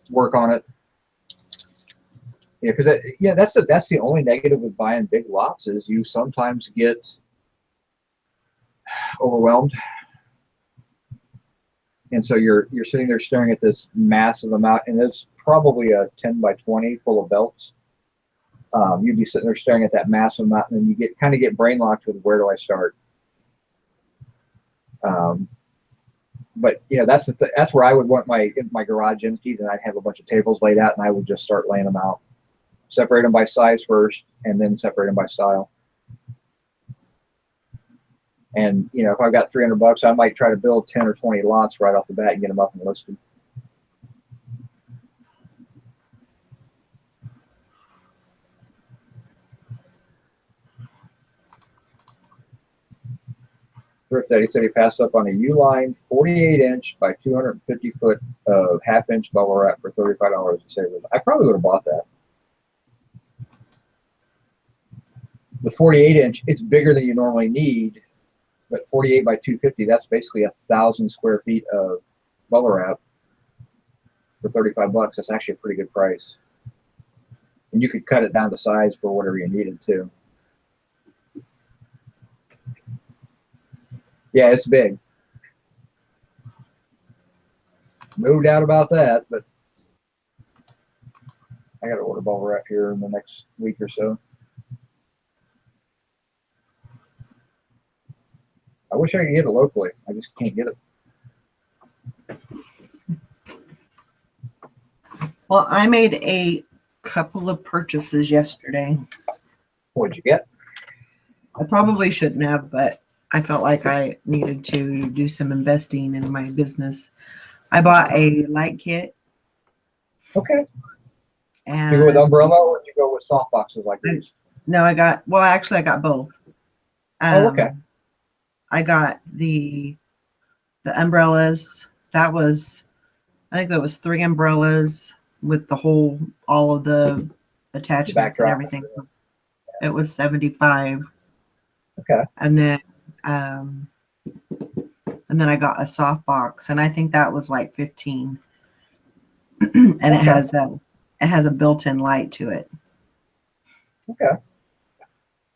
work on it. Yeah, because that's the only negative with buying big lots, is you sometimes get overwhelmed, and so you're sitting there staring at this massive amount, and it's probably a 10 by 20 full of belts. You'd be sitting there staring at that massive amount, and then you kind of get brain locked with, where do I start? But that's where I would want my garage emptied, and I'd have a bunch of tables laid out, and I would just start laying them out. Separate them by size first, and then separate them by style. And if I've got $300, I might try to build 10 or 20 lots right off the bat and get them up and listed. Thrift Daddy said he passed up on a U-line 48-inch by 250-foot of half-inch bubble wrap for $35 to save it. I probably would have bought that. The 48-inch, it's bigger than you normally need, but 48 by 250, that's basically 1,000 square feet of bubble wrap for $35. That's actually a pretty good price. And you could cut it down to size for whatever you needed to. Yeah, it's big. No doubt about that, but I got to order bubble wrap here in the next week or so. I wish I could get it locally. I just can't get it. Well, I made a couple of purchases yesterday. What'd you get? I probably shouldn't have, but I felt like I needed to do some investing in my business. I bought a light kit. Okay. And you go with umbrella, or did you go with soft boxes like these? No, I got both. Oh, okay. I got the umbrellas. I think that was 3 umbrellas, with the whole, all of the attachments and backdrop. everything. It was 75. Okay. And then I got a softbox, and I think that was like 15. And Okay. it has a built-in light to it. Okay.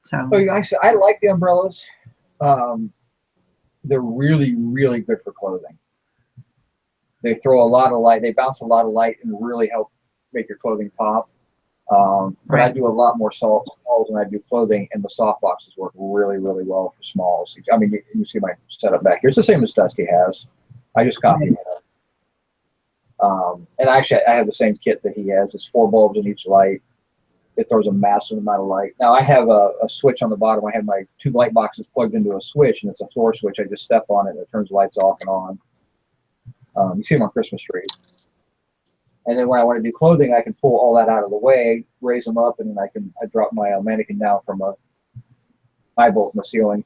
So So actually, I like the umbrellas. They're really, really good for clothing. They throw a lot of light. They bounce a lot of light and really help make your clothing pop. But I Right. do a lot more smalls than I do clothing, and the soft boxes work really, really well for smalls. I mean, you see my setup back here. It's the same as Dusty has. I just copied it. And actually, I have the same kit that he has. It's 4 bulbs in each light. It throws a massive amount of light. Now, I have a switch on the bottom. I have my 2 light boxes plugged into a switch, and it's a floor switch. I just step on it, and it turns the lights off and on. You see them on Christmas trees. And then when I want to do clothing, I can pull all that out of the way, raise them up, and then I drop my mannequin down from a high bolt in the ceiling,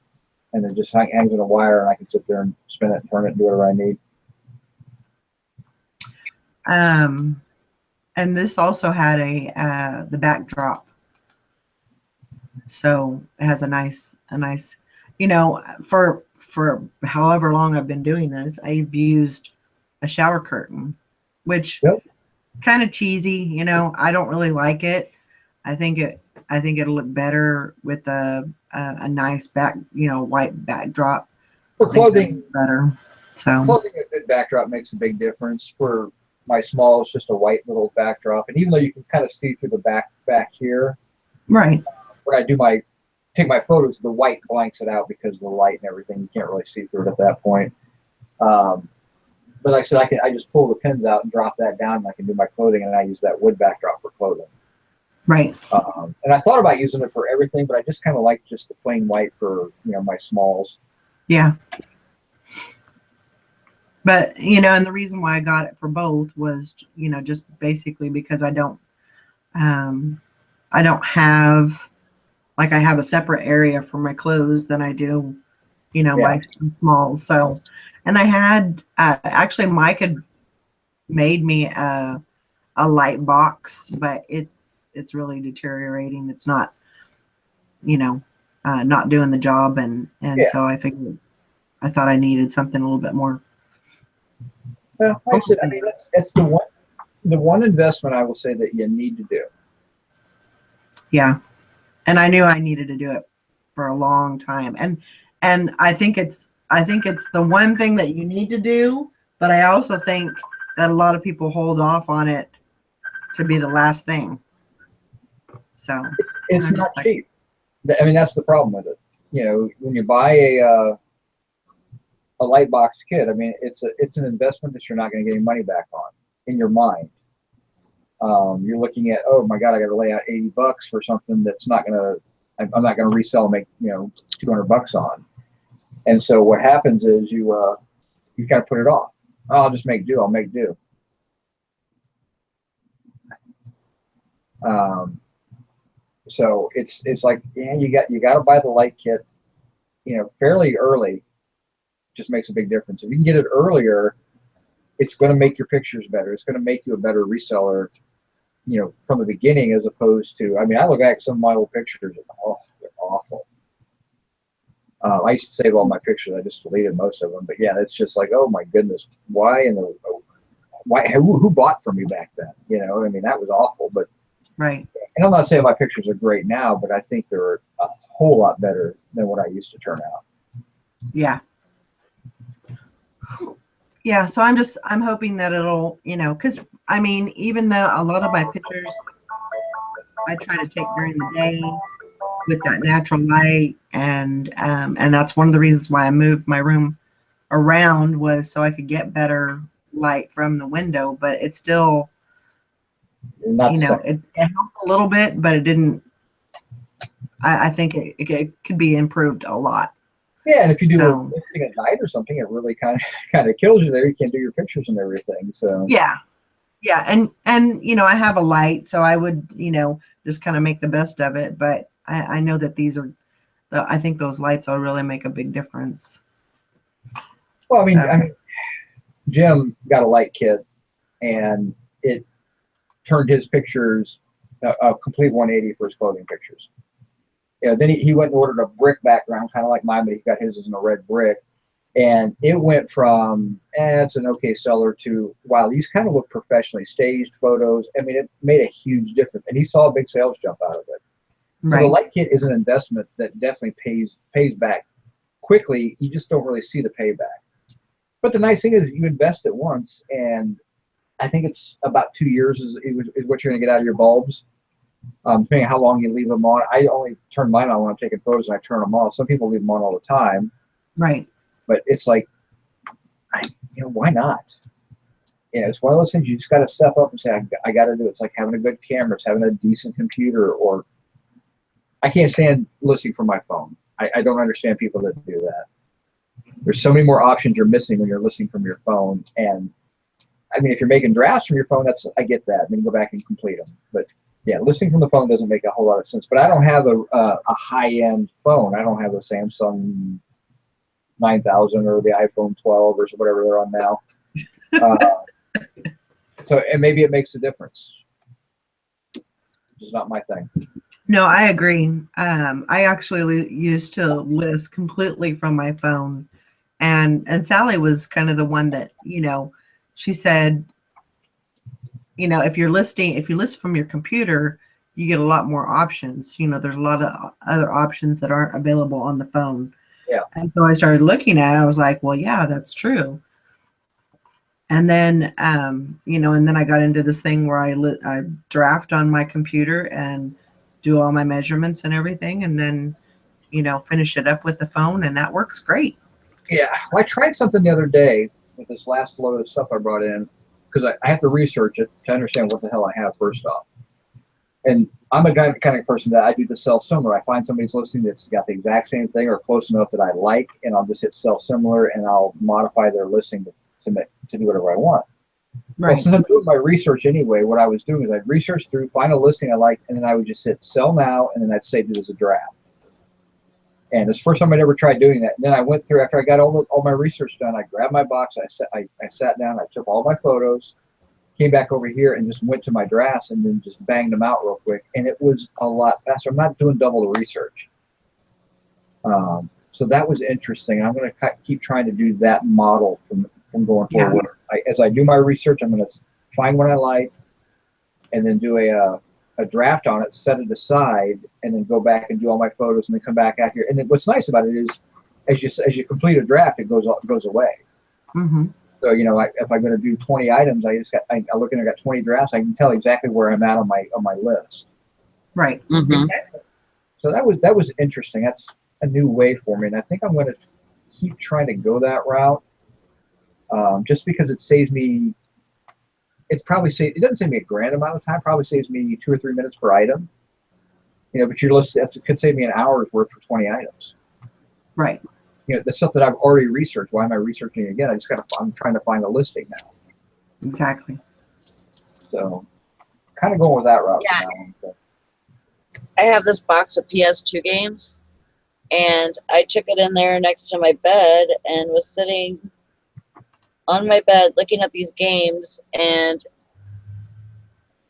and then just hangs in a wire, and I can sit there and spin it and turn it and do whatever I need. And this also had the backdrop, so it has a nice, you know, for however long I've been doing this, I've used a shower curtain, which kind of cheesy, you know. I don't really like it. I think it'll look better with a nice white backdrop. For clothing, better. So clothing, a good backdrop makes a big difference. For my small, it's just a white little backdrop, and even though you can kind of see through the back here, right. When I take my photos, the white blanks it out because of the light and everything. You can't really see through it at that point. But like I said, I just pull the pins out and drop that down, and I can do my clothing, and I use that wood backdrop for clothing. Right. And I thought about using it for everything, but I just kind of like just the plain white for, you know, my smalls. Yeah. But, you know, and the reason why I got it for both was, you know, just basically because I don't have, like, I have a separate area for my clothes than I do, you know, my smalls. So, and I had, actually Mike had made me a light box, but it's really deteriorating. It's not, you know, not doing the job. And so I thought I needed something a little bit more. Well, like I said, I mean, that's the one investment I will say that you need to do. Yeah. And I knew I needed to do it for a long time. And I think it's the one thing that you need to do, but I also think that a lot of people hold off on it to be the last thing. So it's not cheap. I mean, that's the problem with it. You know, when you buy a light box kit, I mean, it's an investment that you're not going to get any money back on in your mind. You're looking at, oh my God, I got to lay out $80 for something that's I'm not going to resell and make, you know, $200 on. And so what happens is you kind of put it off. Oh, I'll just make do. I'll make do. So it's like, yeah, you got to buy the light kit, you know, fairly early. Just makes a big difference. If you can get it earlier, it's going to make your pictures better. It's going to make you a better reseller, you know, from the beginning, as opposed to, I mean, I look at some of my old pictures and, oh, they're awful. I used to save all my pictures. I just deleted most of them. But yeah, it's just like, oh my goodness, why who bought from me back then? You know, I mean, that was awful. But right. And I'm not saying my pictures are great now, but I think they're a whole lot better than what I used to turn out. Yeah. Yeah, so I'm hoping that it'll, you know, because I mean, even though a lot of my pictures I try to take during the day with that natural light, and that's one of the reasons why I moved my room around, was so I could get better light from the window. But it's still, Not you know, it helped a little bit, but it didn't. I think it could be improved a lot. Yeah, and if you do a lifting at night or something, it really kind of kills you there. You can't do your pictures and everything. So yeah, and you know, I have a light, so I would, you know, just kind of make the best of it. But I know that I think those lights will really make a big difference. Well, I mean, Jim got a light kit, and turned his pictures a complete 180 for his clothing pictures. Yeah, then he went and ordered a brick background, kind of like mine, but he got his in a red brick. And it went from, it's an okay seller to, wow, these kind of look professionally staged photos. I mean, it made a huge difference. And he saw a big sales jump out of it. So the light kit is an investment that definitely pays back quickly. You just don't really see the payback. But the nice thing is you invest it once, and I think it's about 2 years is what you're going to get out of your bulbs. Depending on how long you leave them on. I only turn mine on when I'm taking photos, and I turn them off. Some people leave them on all the time. Right. But it's like, why not? It's one of those things you just got to step up and say, I got to do it. It's like having a good camera. It's having a decent computer. Or I can't stand listening from my phone. I don't understand people that do that. There's so many more options you're missing when you're listening from your phone. And I mean, if you're making drafts from your phone, I get that. Then you go back and complete them. But yeah, listening from the phone doesn't make a whole lot of sense. But I don't have a high-end phone. I don't have a Samsung 9000 or the iPhone 12 or whatever they're on now. And maybe it makes a difference. It's not my thing. No, I agree. I actually used to list completely from my phone, and Sally was kind of the one that, she said, if you list from your computer, you get a lot more options. There's a lot of other options that aren't available on the phone. Yeah. And so I started looking at it. I was like, well, yeah, that's true. And then, and then I got into this thing where I draft on my computer and do all my measurements and everything, and then, finish it up with the phone, and that works great. Yeah. Well, I tried something the other day with this last load of stuff I brought in, because I have to research it to understand what the hell I have first off. And I'm a kind of person that I do the sell similar. I find somebody's listing that's got the exact same thing or close enough that I like, and I'll just hit sell similar, and I'll modify their listing to do whatever I want. Right. Well, since I'm doing my research anyway, what I was doing is I'd research through, find a listing I like, and then I would just hit sell now, and then I'd save it as a draft. And it's the first time I'd ever tried doing that. And then I went through, after I got all my research done, I grabbed my box, I sat down, I took all my photos, came back over here and just went to my drafts and then just banged them out real quick. And it was a lot faster. I'm not doing double the research. So that was interesting. I'm going to keep trying to do that model from going forward. As I do my research, I'm going to find what I like and then do a draft on it, set it aside, and then go back and do all my photos and then come back out here. And then what's nice about it is as you complete a draft, it goes away. Mm-hmm. So, if I'm going to do 20 items, I look and I got 20 drafts. I can tell exactly where I'm at on my list. Right. Mm-hmm. Exactly. So that was interesting. That's a new way for me, and I think I'm going to keep trying to go that route, just because it saves me. It doesn't save me a grand amount of time. Probably saves me 2 or 3 minutes per item. But your list could save me an hour's worth for 20 items. Right. The stuff that I've already researched. Why am I researching it again? I'm trying to find a listing now. Exactly. So, kind of going with that route. Yeah. Now. I have this box of PS2 games, and I took it in there next to my bed and was sitting on my bed looking at these games. And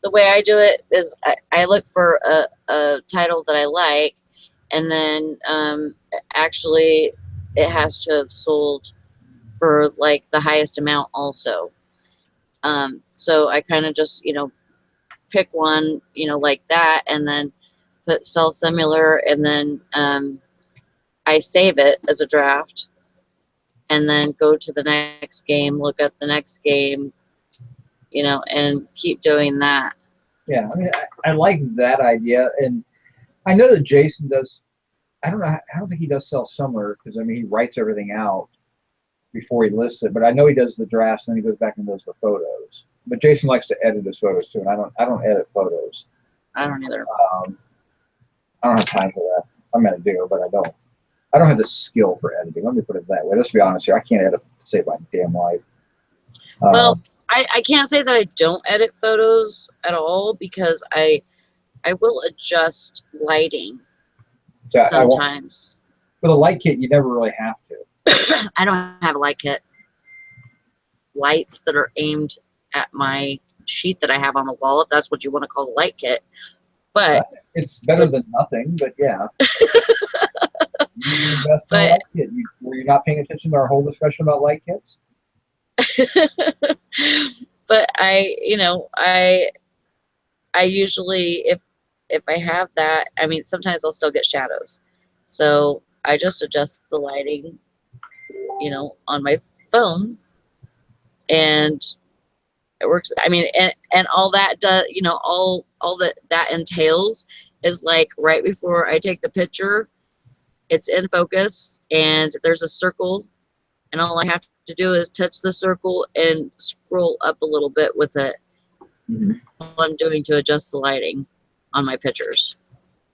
the way I do it is I look for a title that I like, and then actually it has to have sold for like the highest amount also. So I kind of just, pick one, like that, and then put sell similar, and then I save it as a draft, and then go to the next game, look at the next game, and keep doing that. Yeah, I mean, I like that idea, and I know that Jason does. I don't know. I don't think he does sell similar because he writes everything out before he lists it. But I know he does the drafts, and then he goes back and does the photos. But Jason likes to edit his photos too, and I don't edit photos. I don't either. I don't have time for that. I'm gonna do, but I don't. I don't have the skill for editing. Let me put it that way. Let's be honest here. I can't edit to save my damn life. Well, I can't say that I don't edit photos at all, because I will adjust lighting sometimes. With a light kit, you never really have to. I don't have a light kit. Lights that are aimed at my sheet that I have on the wall, if that's what you want to call a light kit. But it's better than nothing, but yeah. You invest in a light kit. Were you not paying attention to our whole discussion about light kits? but I usually, if I have that, I mean, sometimes I'll still get shadows. So I just adjust the lighting, on my phone, and it works. I mean, and all that does, all that entails is like right before I take the picture, it's in focus and there's a circle, and all I have to do is touch the circle and scroll up a little bit with it. Mm-hmm. All I'm doing to adjust the lighting on my pictures.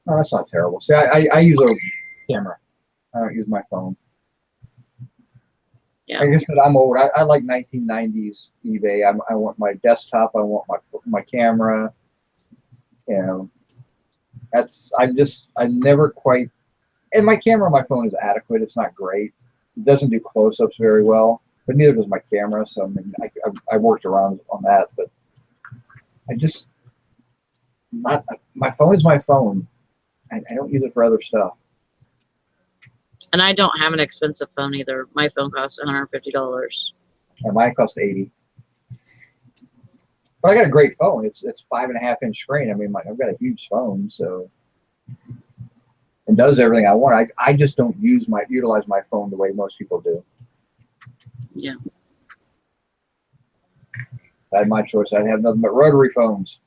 Oh, that's not terrible. See, I use a camera. I don't use my phone. Yeah. Like I said, I'm old. I like 1990s eBay. I want my desktop. I want my camera. I never quite. And my camera on my phone is adequate. It's not great. It doesn't do close-ups very well, but neither does my camera. So I mean, I worked around on that, but my phone is my phone. I don't use it for other stuff. And I don't have an expensive phone either. My phone costs $150. And mine cost $80. But I got a great phone. It's 5.5-inch screen. I mean, I've got a huge phone, so it does everything I want. I just don't utilize my phone the way most people do. Yeah. If I had my choice, I'd have nothing but rotary phones.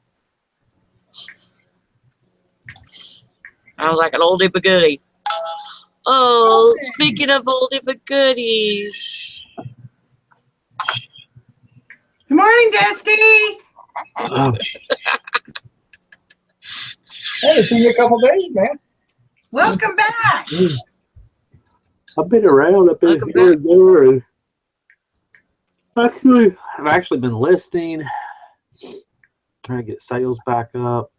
I was like an oldie but goodie. Oh, speaking of oldie but goodies. Good morning, Dusty. Oh, I haven't seen you a couple days, man. Welcome back. I've been around. I've been Welcome here and there. And I've actually been listing, trying to get sales back up.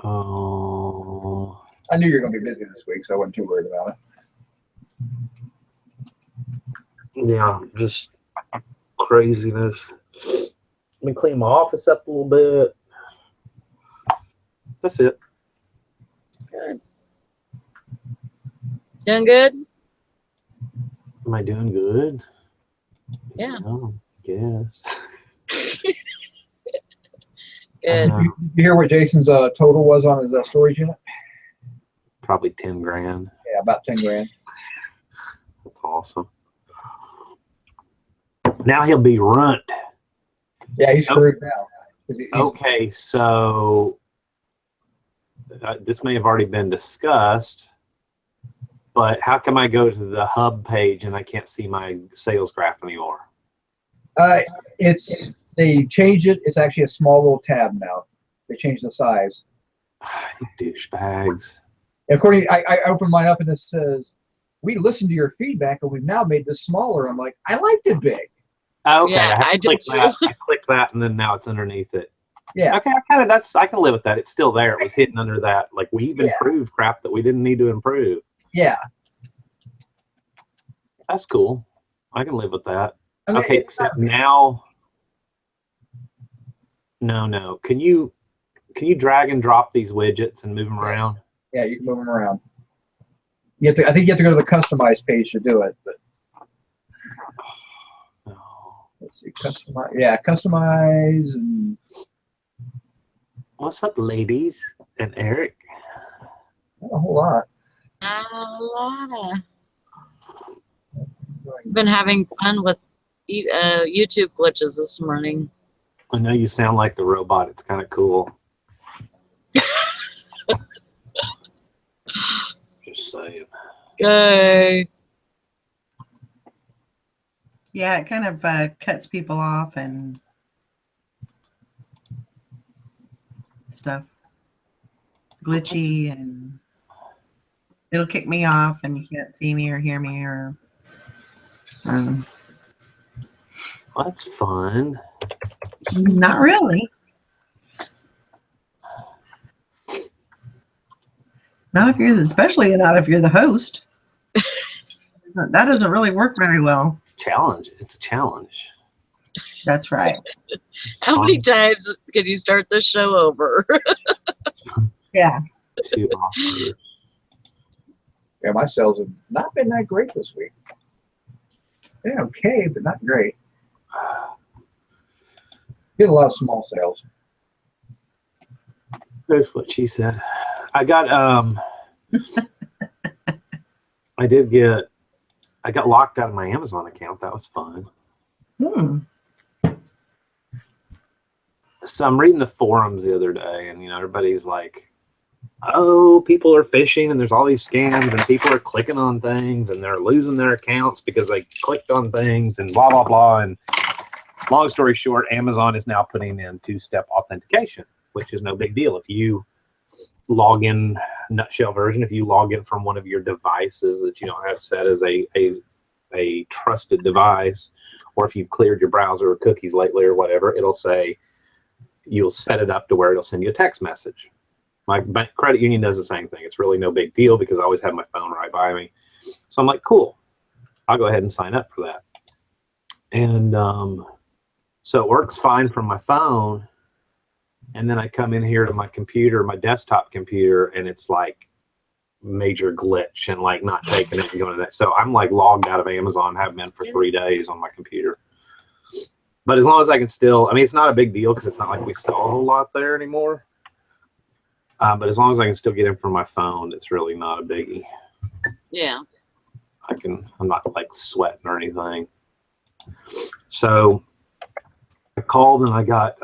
Oh. I knew you were going to be busy this week, so I wasn't too worried about it. Yeah, just craziness. I've been cleaning my office up a little bit. That's it. Good. Doing good? Am I doing good? Yeah. Oh, yes. Good. Did you hear what Jason's total was on his storage unit? Probably 10 grand. Yeah, about 10 grand. That's awesome. Now he'll be runt. Yeah, he's screwed now. Okay, so this may have already been discussed, but how come I go to the hub page and I can't see my sales graph anymore? They changed it. It's actually a small little tab now. They changed the size. You douchebags. According, I opened mine up and it says, "We listened to your feedback and we've now made this smaller." I'm like, I liked it big. Okay, Yeah, I did click too. that. I clicked that, and then now it's underneath it. Yeah. Okay, I can live with that. It's still there. It was hidden under that. Like we've improved crap that we didn't need to improve. Yeah. That's cool. I can live with that. I mean, Okay, except now. No. Can you drag and drop these widgets and move them around? Yeah, you can move them around. I think you have to go to the customize page to do it. But No. let's see, customize. Yeah, customize and. What's up, ladies and Eric? Not a whole lot. Been having fun with YouTube glitches this morning. I know you sound like a robot. It's kind of cool. Just saying. Good. Yeah, it kind of cuts people off and stuff. Glitchy, and it'll kick me off and you can't see me or hear me or Well, that's fun. not really. Not if you're, especially not if you're the host. That doesn't really work very well. It's a challenge. It's a challenge. That's right. How many times can you start this show over? Yeah. Two offers. Yeah, my sales have not been that great this week. They're okay, but not great. Get a lot of small sales. That's what she said. I got I got locked out of my Amazon account. That was fun. Hmm. So I'm reading the forums the other day, and everybody's like, "Oh, people are phishing, and there's all these scams, and people are clicking on things, and they're losing their accounts because they clicked on things, and blah blah blah." And long story short, Amazon is now putting in two-step authentication, which is no big deal. If you log in, nutshell version, if you log in from one of your devices that you don't have set as a trusted device, or if you've cleared your browser or cookies lately or whatever, it'll say, you'll set it up to where it'll send you a text message. My bank credit union does the same thing. It's really no big deal because I always have my phone right by me. So I'm like, cool, I'll go ahead and sign up for that. And so it works fine from my phone. And then I come in here to my computer, my desktop computer, and it's like major glitch and like not taking it and going to that. So I'm like logged out of Amazon, have been for 3 days on my computer. But as long as I can still, I mean, it's not a big deal because it's not like we sell a whole lot there anymore. But as long as I can still get in from my phone, it's really not a biggie. Yeah. I'm not like sweating or anything. So I called and I got,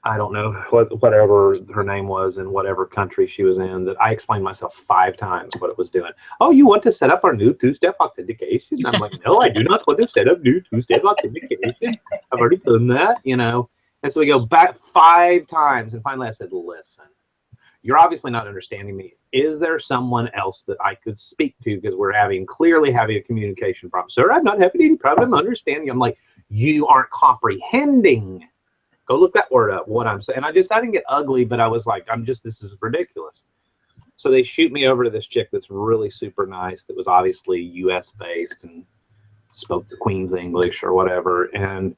I don't know, whatever her name was in whatever country she was in, that I explained myself 5 times what it was doing. Oh, you want to set up our new two-step authentication? I'm like, no, I do not want to set up new two-step authentication. I've already done that, And so we go back 5 times, and finally I said, listen, you're obviously not understanding me. Is there someone else that I could speak to? Because we're clearly having a communication problem. Sir, I'm not having any problem understanding you. I'm like, you aren't comprehending. Go look that word up, what I'm saying. And I didn't get ugly, but I was like, this is ridiculous. So they shoot me over to this chick that's really super nice, that was obviously US based and spoke the Queen's English or whatever. And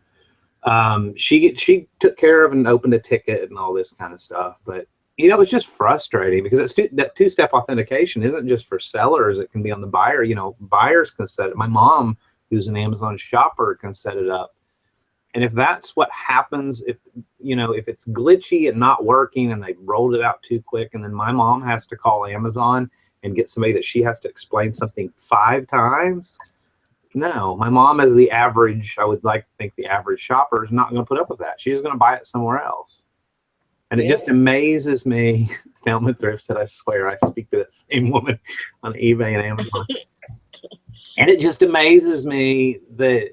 she took care of and opened a ticket and all this kind of stuff. But, it's just frustrating because that two-step authentication isn't just for sellers. It can be on the buyer. Buyers can set it. My mom, who's an Amazon shopper, can set it up. And if that's what happens, if it's glitchy and not working and they rolled it out too quick, and then my mom has to call Amazon and get somebody that she has to explain something 5 times, no, my mom as the average, I would like to think the average shopper is not going to put up with that. She's going to buy it somewhere else. And it just amazes me. Thelma Thrift said, I swear I speak to that same woman on eBay and Amazon. And it just amazes me that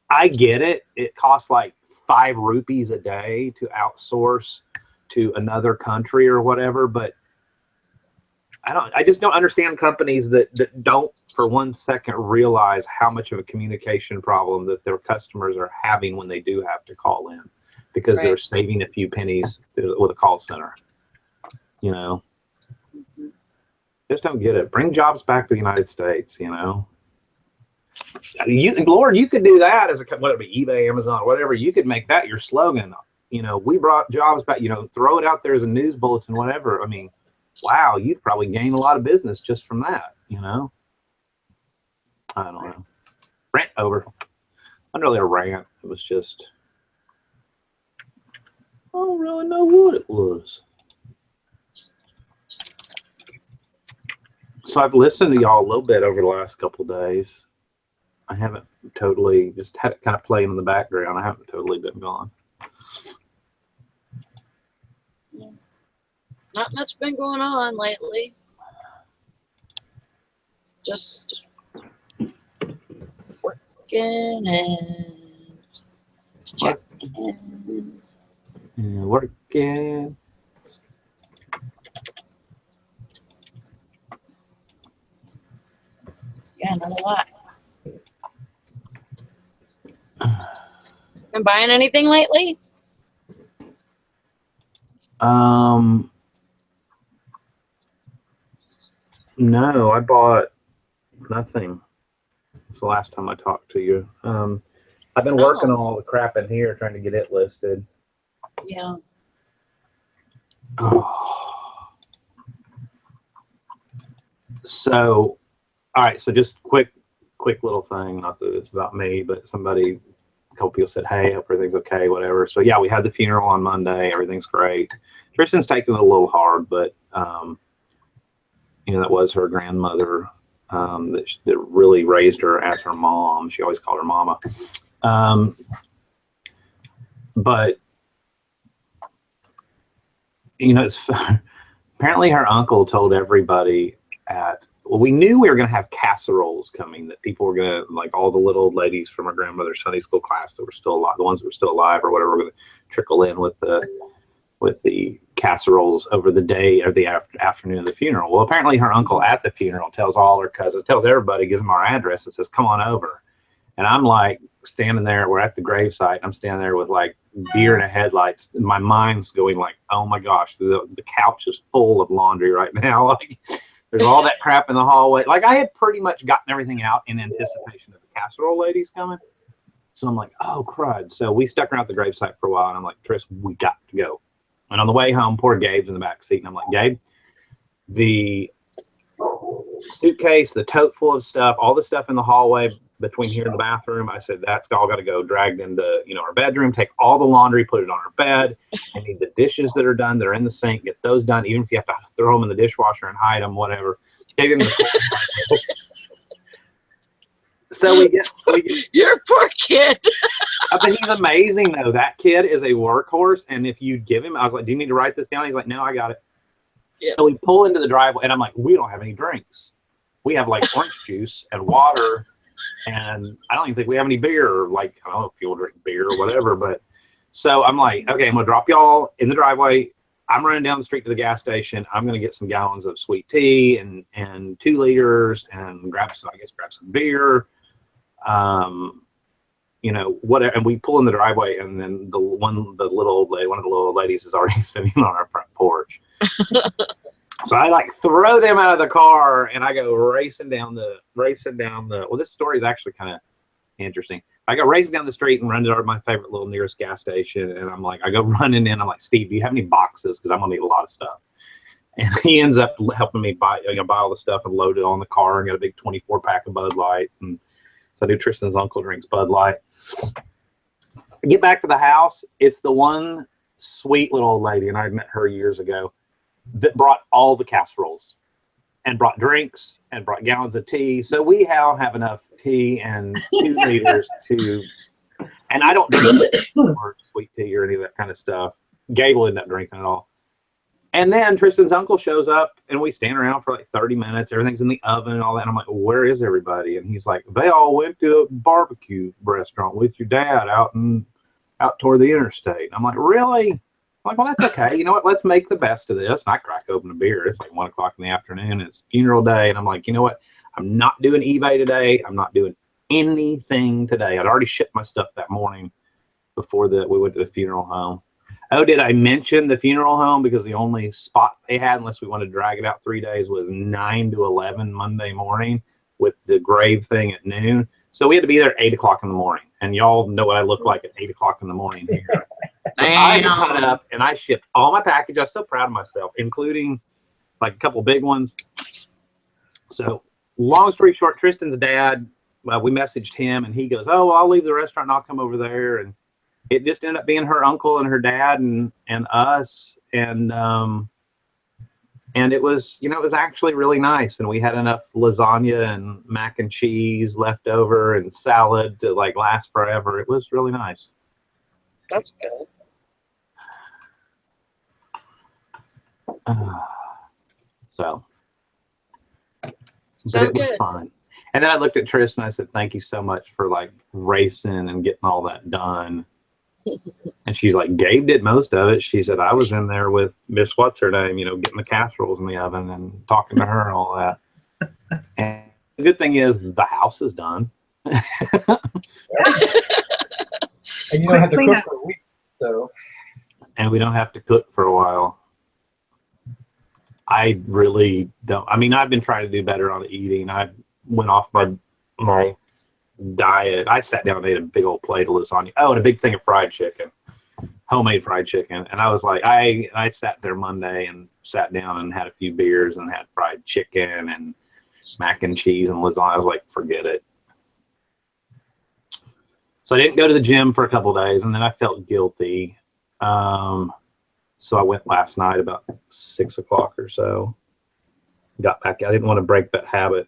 I get it. It costs like 5 rupees a day to outsource to another country or whatever, but I just don't understand companies that don't for 1 second realize how much of a communication problem that their customers are having when they do have to call in, because they're saving a few pennies with a call center. Just don't get it. Bring jobs back to the United States, Lord, you could do that as whether it be eBay, Amazon, whatever. You could make that your slogan. We brought jobs back. Throw it out there as a news bulletin, whatever. I mean, wow, you'd probably gain a lot of business just from that. I don't know. Rant over. Not really a rant. It was just, I don't really know what it was. So I've listened to y'all a little bit over the last couple of days. I haven't totally, just had it kind of playing in the background. I haven't totally been gone. Not much been going on lately. Just working and checking. Yeah, working. Yeah, not a lot. Been buying anything lately? No, I bought nothing. It's the last time I talked to you. I've been working on all the crap in here, trying to get it listed. Yeah. Oh. So, all right. So just quick little thing. Not that it's about me, but a couple people said, "Hey, hope everything's okay," whatever. So yeah, we had the funeral on Monday. Everything's great. Tristan's taking it a little hard, but that was her grandmother that really raised her as her mom. She always called her mama. But it's apparently her uncle told everybody we knew we were going to have casseroles coming, that people were going to, like, all the little old ladies from our grandmother's Sunday school class that were still alive, the ones that were still alive or whatever, were going to trickle in with the casseroles over the day or the afternoon of the funeral. Well, apparently her uncle at the funeral tells all her cousins, tells everybody, gives them our address and says, "Come on over." And I'm like standing there, we're at the gravesite, I'm standing there with like deer in the headlights. My mind's going like, oh my gosh, the couch is full of laundry right now. Like, there's all that crap in the hallway. Like, I had pretty much gotten everything out in anticipation of the casserole ladies coming. So I'm like, oh crud. So we stuck around the gravesite for a while, and I'm like, Tris, we got to go. And on the way home, poor Gabe's in the back seat, and I'm like, Gabe, the suitcase, the tote full of stuff, all the stuff in the hallway between here and the bathroom, I said, that's all got to go dragged into our bedroom. Take all the laundry, put it on our bed. I need the dishes that are done, that are in the sink, get those done, even if you have to throw them in the dishwasher and hide them, whatever. Gave him the So we get Your poor kid. but he's amazing though. That kid is a workhorse, and if you give him, I was like, do you need to write this down? He's like, no, I got it. Yeah. So we pull into the driveway, and I'm like, we don't have any drinks. We have like orange juice and water, and I don't even think we have any beer. Like, I don't know if people drink beer or whatever, but so I'm like, okay, I'm gonna drop y'all in the driveway. I'm running down the street to the gas station. I'm gonna get some gallons of sweet tea and 2 liters and grab some beer. Whatever. And we pull in the driveway, and then one of the little old ladies is already sitting on our front porch. So I like throw them out of the car, and I go racing down the, well, this story is actually kind of interesting. I go racing down the street and run to my favorite little nearest gas station. And I'm like, I go running in. I'm like, Steve, do you have any boxes? Cause I'm gonna need a lot of stuff. And he ends up helping me buy all the stuff and load it on the car, and got a big 24 pack of Bud Light. And so I do. Tristan's uncle drinks Bud Light. I get back to the house. It's the one sweet little old lady, and I met her years ago, that brought all the casseroles and brought drinks and brought gallons of tea. So we all have enough tea and 2 liters and I don't drink or sweet tea or any of that kind of stuff. Gabe will end up drinking it all. And then Tristan's uncle shows up, and we stand around for like 30 minutes. Everything's in the oven and all that. And I'm like, well, where is everybody? And he's like, they all went to a barbecue restaurant with your dad out toward the interstate. And I'm like, really? I'm like, well, that's okay. You know what? Let's make the best of this. And I crack open a beer. It's like 1 o'clock in the afternoon. It's funeral day. And I'm like, you know what? I'm not doing eBay today. I'm not doing anything today. I'd already shipped my stuff that morning before we went to the funeral home. Oh, did I mention the funeral home? Because the only spot they had, unless we wanted to drag it out 3 days, was 9 to 11 Monday morning with the grave thing at noon. So we had to be there at 8 o'clock in the morning. And y'all know what I look like at 8 o'clock in the morning here. So I got up and I shipped all my package. I was so proud of myself, including like a couple big ones. So long story short, Tristan's dad, we messaged him, and he goes, oh, well, I'll leave the restaurant and I'll come over there. And it just ended up being her uncle and her dad and us. And it was, it was actually really nice. And we had enough lasagna and mac and cheese left over and salad to like last forever. It was really nice. That's good. But it was fun. And then I looked at Tristan and I said, thank you so much for like racing and getting all that done. And she's like, Gabe did most of it. She said, I was in there with Miss what's her name, getting the casseroles in the oven and talking to her and all that. And the good thing is the house is done. And you don't have to cook for a week, so. And we don't have to cook for a while. I really don't. I mean, I've been trying to do better on eating. I went off my diet. I sat down and ate a big old plate of lasagna. Oh, and a big thing of fried chicken, homemade fried chicken. And I was like, I sat there Monday and sat down and had a few beers and had fried chicken and mac and cheese and lasagna. I was like, forget it. So I didn't go to the gym for a couple of days, and then I felt guilty. So I went last night about 6 o'clock or so. Got back. I didn't want to break that habit,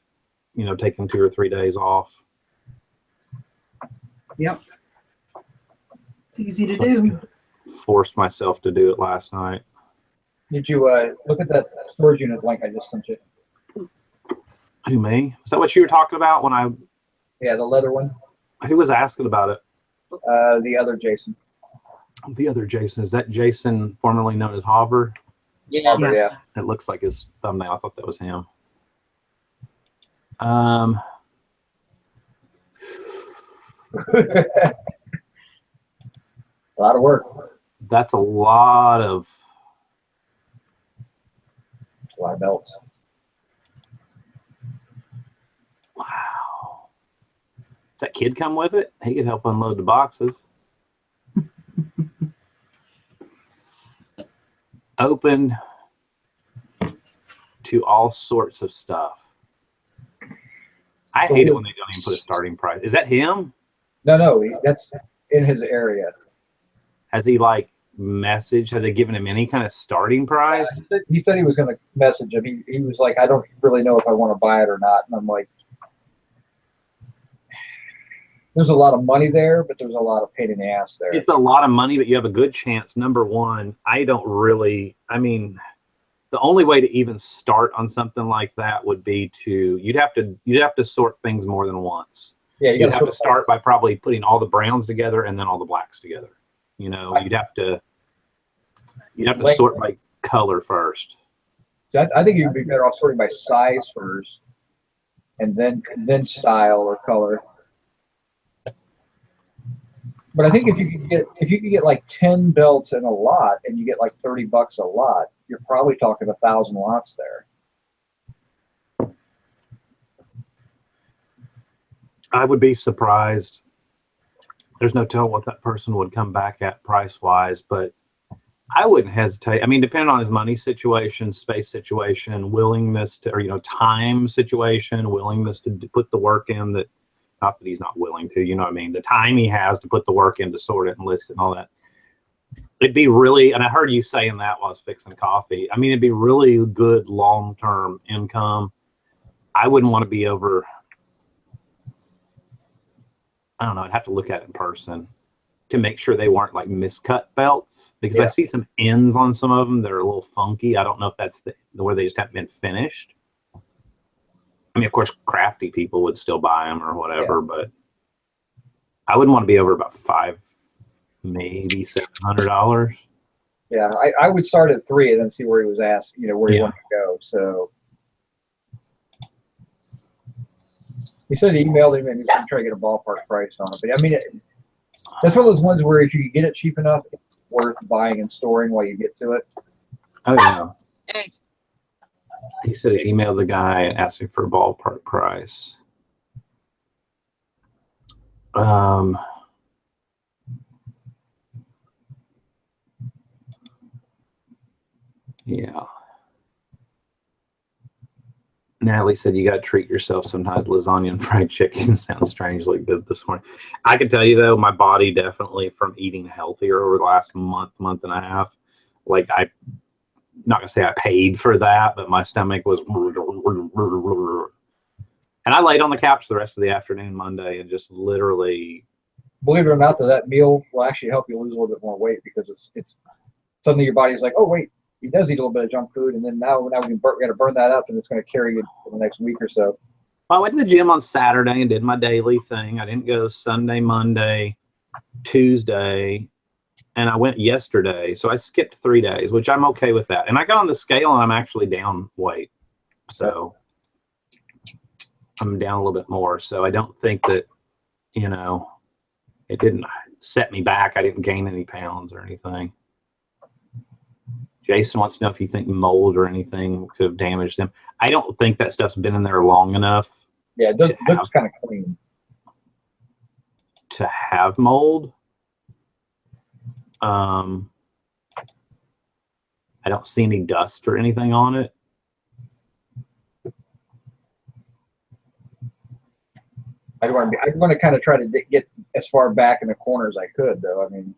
you know, taking 2 or 3 days off. Yep. It's easy to So I do. forced myself to do it last night. Did you look at that storage unit link I just sent you? Who, me? Is that what you were talking about when I? Yeah, the leather one. Who was asking about it? The other Jason. The other Jason. Is that Jason, formerly known as Hover? Yeah. Robert, yeah. It looks like his thumbnail. I thought that was him. A lot of work. That's a lot of. A lot of belts. Wow. Does that kid come with it? He could help unload the boxes. Open to all sorts of stuff. I hate it when they don't even put a starting price. Is that him? No, that's in his area. Has he like messaged? Have they given him any kind of starting price? He said he was going to message him. He was like, I don't really know if I want to buy it or not. And I'm like, there's a lot of money there, but there's a lot of pain in the ass there. It's a lot of money, but you have a good chance. Number one, the only way to even start on something like that would be you'd have to sort things more than once. Yeah, You'd have to start by probably putting all the browns together and then all the blacks together. You know, you'd have to sort by color first. So I think you'd be better off sorting by size first, and then style or color. But I think if you could get like 10 belts in a lot and you get like $30 a lot, you're probably talking 1,000 lots there. I would be surprised. There's no telling what that person would come back at price-wise, but I wouldn't hesitate. I mean, depending on his money situation, space situation, willingness to, or, you know, time situation, willingness to put the work in that, not that he's not willing to, you know what I mean? The time he has to put the work in to sort it and list it and all that. It'd be really, and I heard you saying that while I was fixing coffee. I mean, it'd be really good long-term income. I wouldn't want to be over, I don't know, I'd have to look at it in person to make sure they weren't like miscut belts, because I see some ends on some of them that are a little funky. I don't know if that's where they just haven't been finished. I mean, of course, crafty people would still buy them or whatever, but I wouldn't want to be over about $500, maybe $700. Yeah, I would start at 3 and then see where he was asked, you know, where he wanted to go. So he said he emailed him and he's going to try to get a ballpark price on it. But I mean, that's one of those ones where if you get it cheap enough, it's worth buying and storing while you get to it. Oh, yeah. Hey. He said he emailed the guy and asked him for a ballpark price. Yeah. Natalie said you got to treat yourself sometimes. Lasagna and fried chicken sounds strangely good this morning. I can tell you, though, my body definitely, from eating healthier over the last month and a half, like I'm not going to say I paid for that, but my stomach was. And I laid on the couch the rest of the afternoon Monday and just literally. Believe it or not, that meal will actually help you lose a little bit more weight, because it's suddenly your body's like, oh, wait. He does eat a little bit of junk food, and then now we got to burn that up, and it's going to carry you for the next week or so. Well, I went to the gym on Saturday and did my daily thing. I didn't go Sunday, Monday, Tuesday, and I went yesterday. So I skipped 3 days, which I'm okay with that. And I got on the scale, and I'm actually down weight. So I'm down a little bit more. So I don't think that, you know, it didn't set me back. I didn't gain any pounds or anything. Jason wants to know if you think mold or anything could have damaged them. I don't think that stuff's been in there long enough. Yeah, it looks kind of clean. to have mold. I don't see any dust or anything on it. I'd want to kind of try to get as far back in the corner as I could, though. I mean,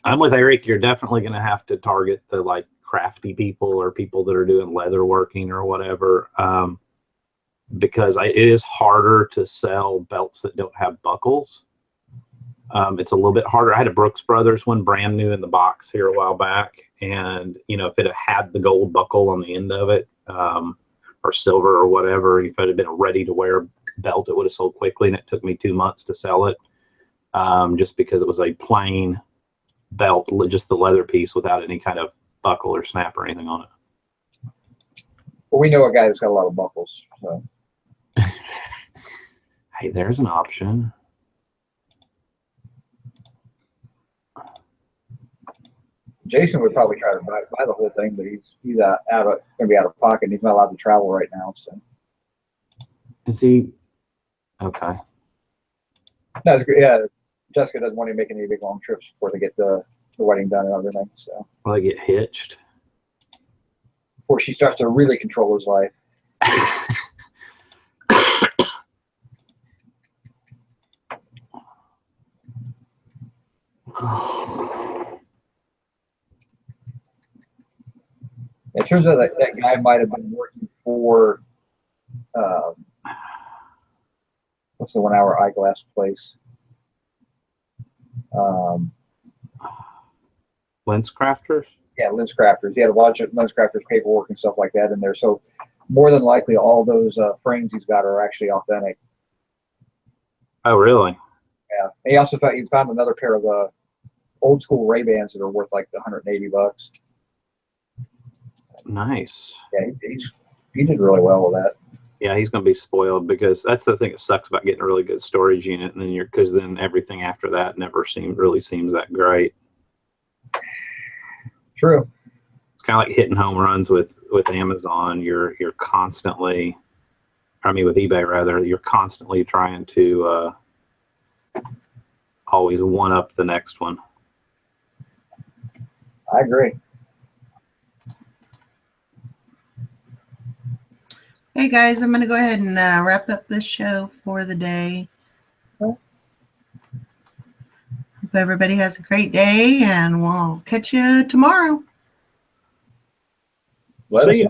I'm with Eric. You're definitely going to have to target the like crafty people or people that are doing leather working or whatever, because it is harder to sell belts that don't have buckles. It's a little bit harder. I had a Brooks Brothers one brand new in the box here a while back, and you know, if it had the gold buckle on the end of it, or silver or whatever, if it had been a ready to wear belt, it would have sold quickly, and it took me 2 months to sell it, just because it was a plain belt, just the leather piece without any kind of buckle or snap or anything on it. well, we know a guy that's got a lot of buckles. So Hey, there's an option. Jason would probably try to buy the whole thing, but he's going to be out of pocket. And he's not allowed to travel right now. So Is he okay? no, it's good. Yeah, Jessica doesn't want to make any big long trips before they get the wedding done and everything. So Will I get hitched? before she starts to really control his life. It turns out that guy might have been working for what's the 1 hour eyeglass place? Lens crafters? Yeah, lens crafters. He had a bunch of lens crafters paperwork and stuff like that in there. So more than likely, all those frames he's got are actually authentic. Oh, really? Yeah. And he also found another pair of old school Ray-Bans that are worth like $180. Nice. Yeah, he did really well with that. Yeah, he's going to be spoiled, because that's the thing that sucks about getting a really good storage unit, and then because then everything after that never really seems that great. True. It's kind of like hitting home runs with Amazon. You're constantly, I mean with eBay rather, you're constantly trying to always one up the next one. I agree. Hey guys, I'm going to go ahead and wrap up this show for the day. Hope everybody has a great day, and we'll catch you tomorrow. See ya.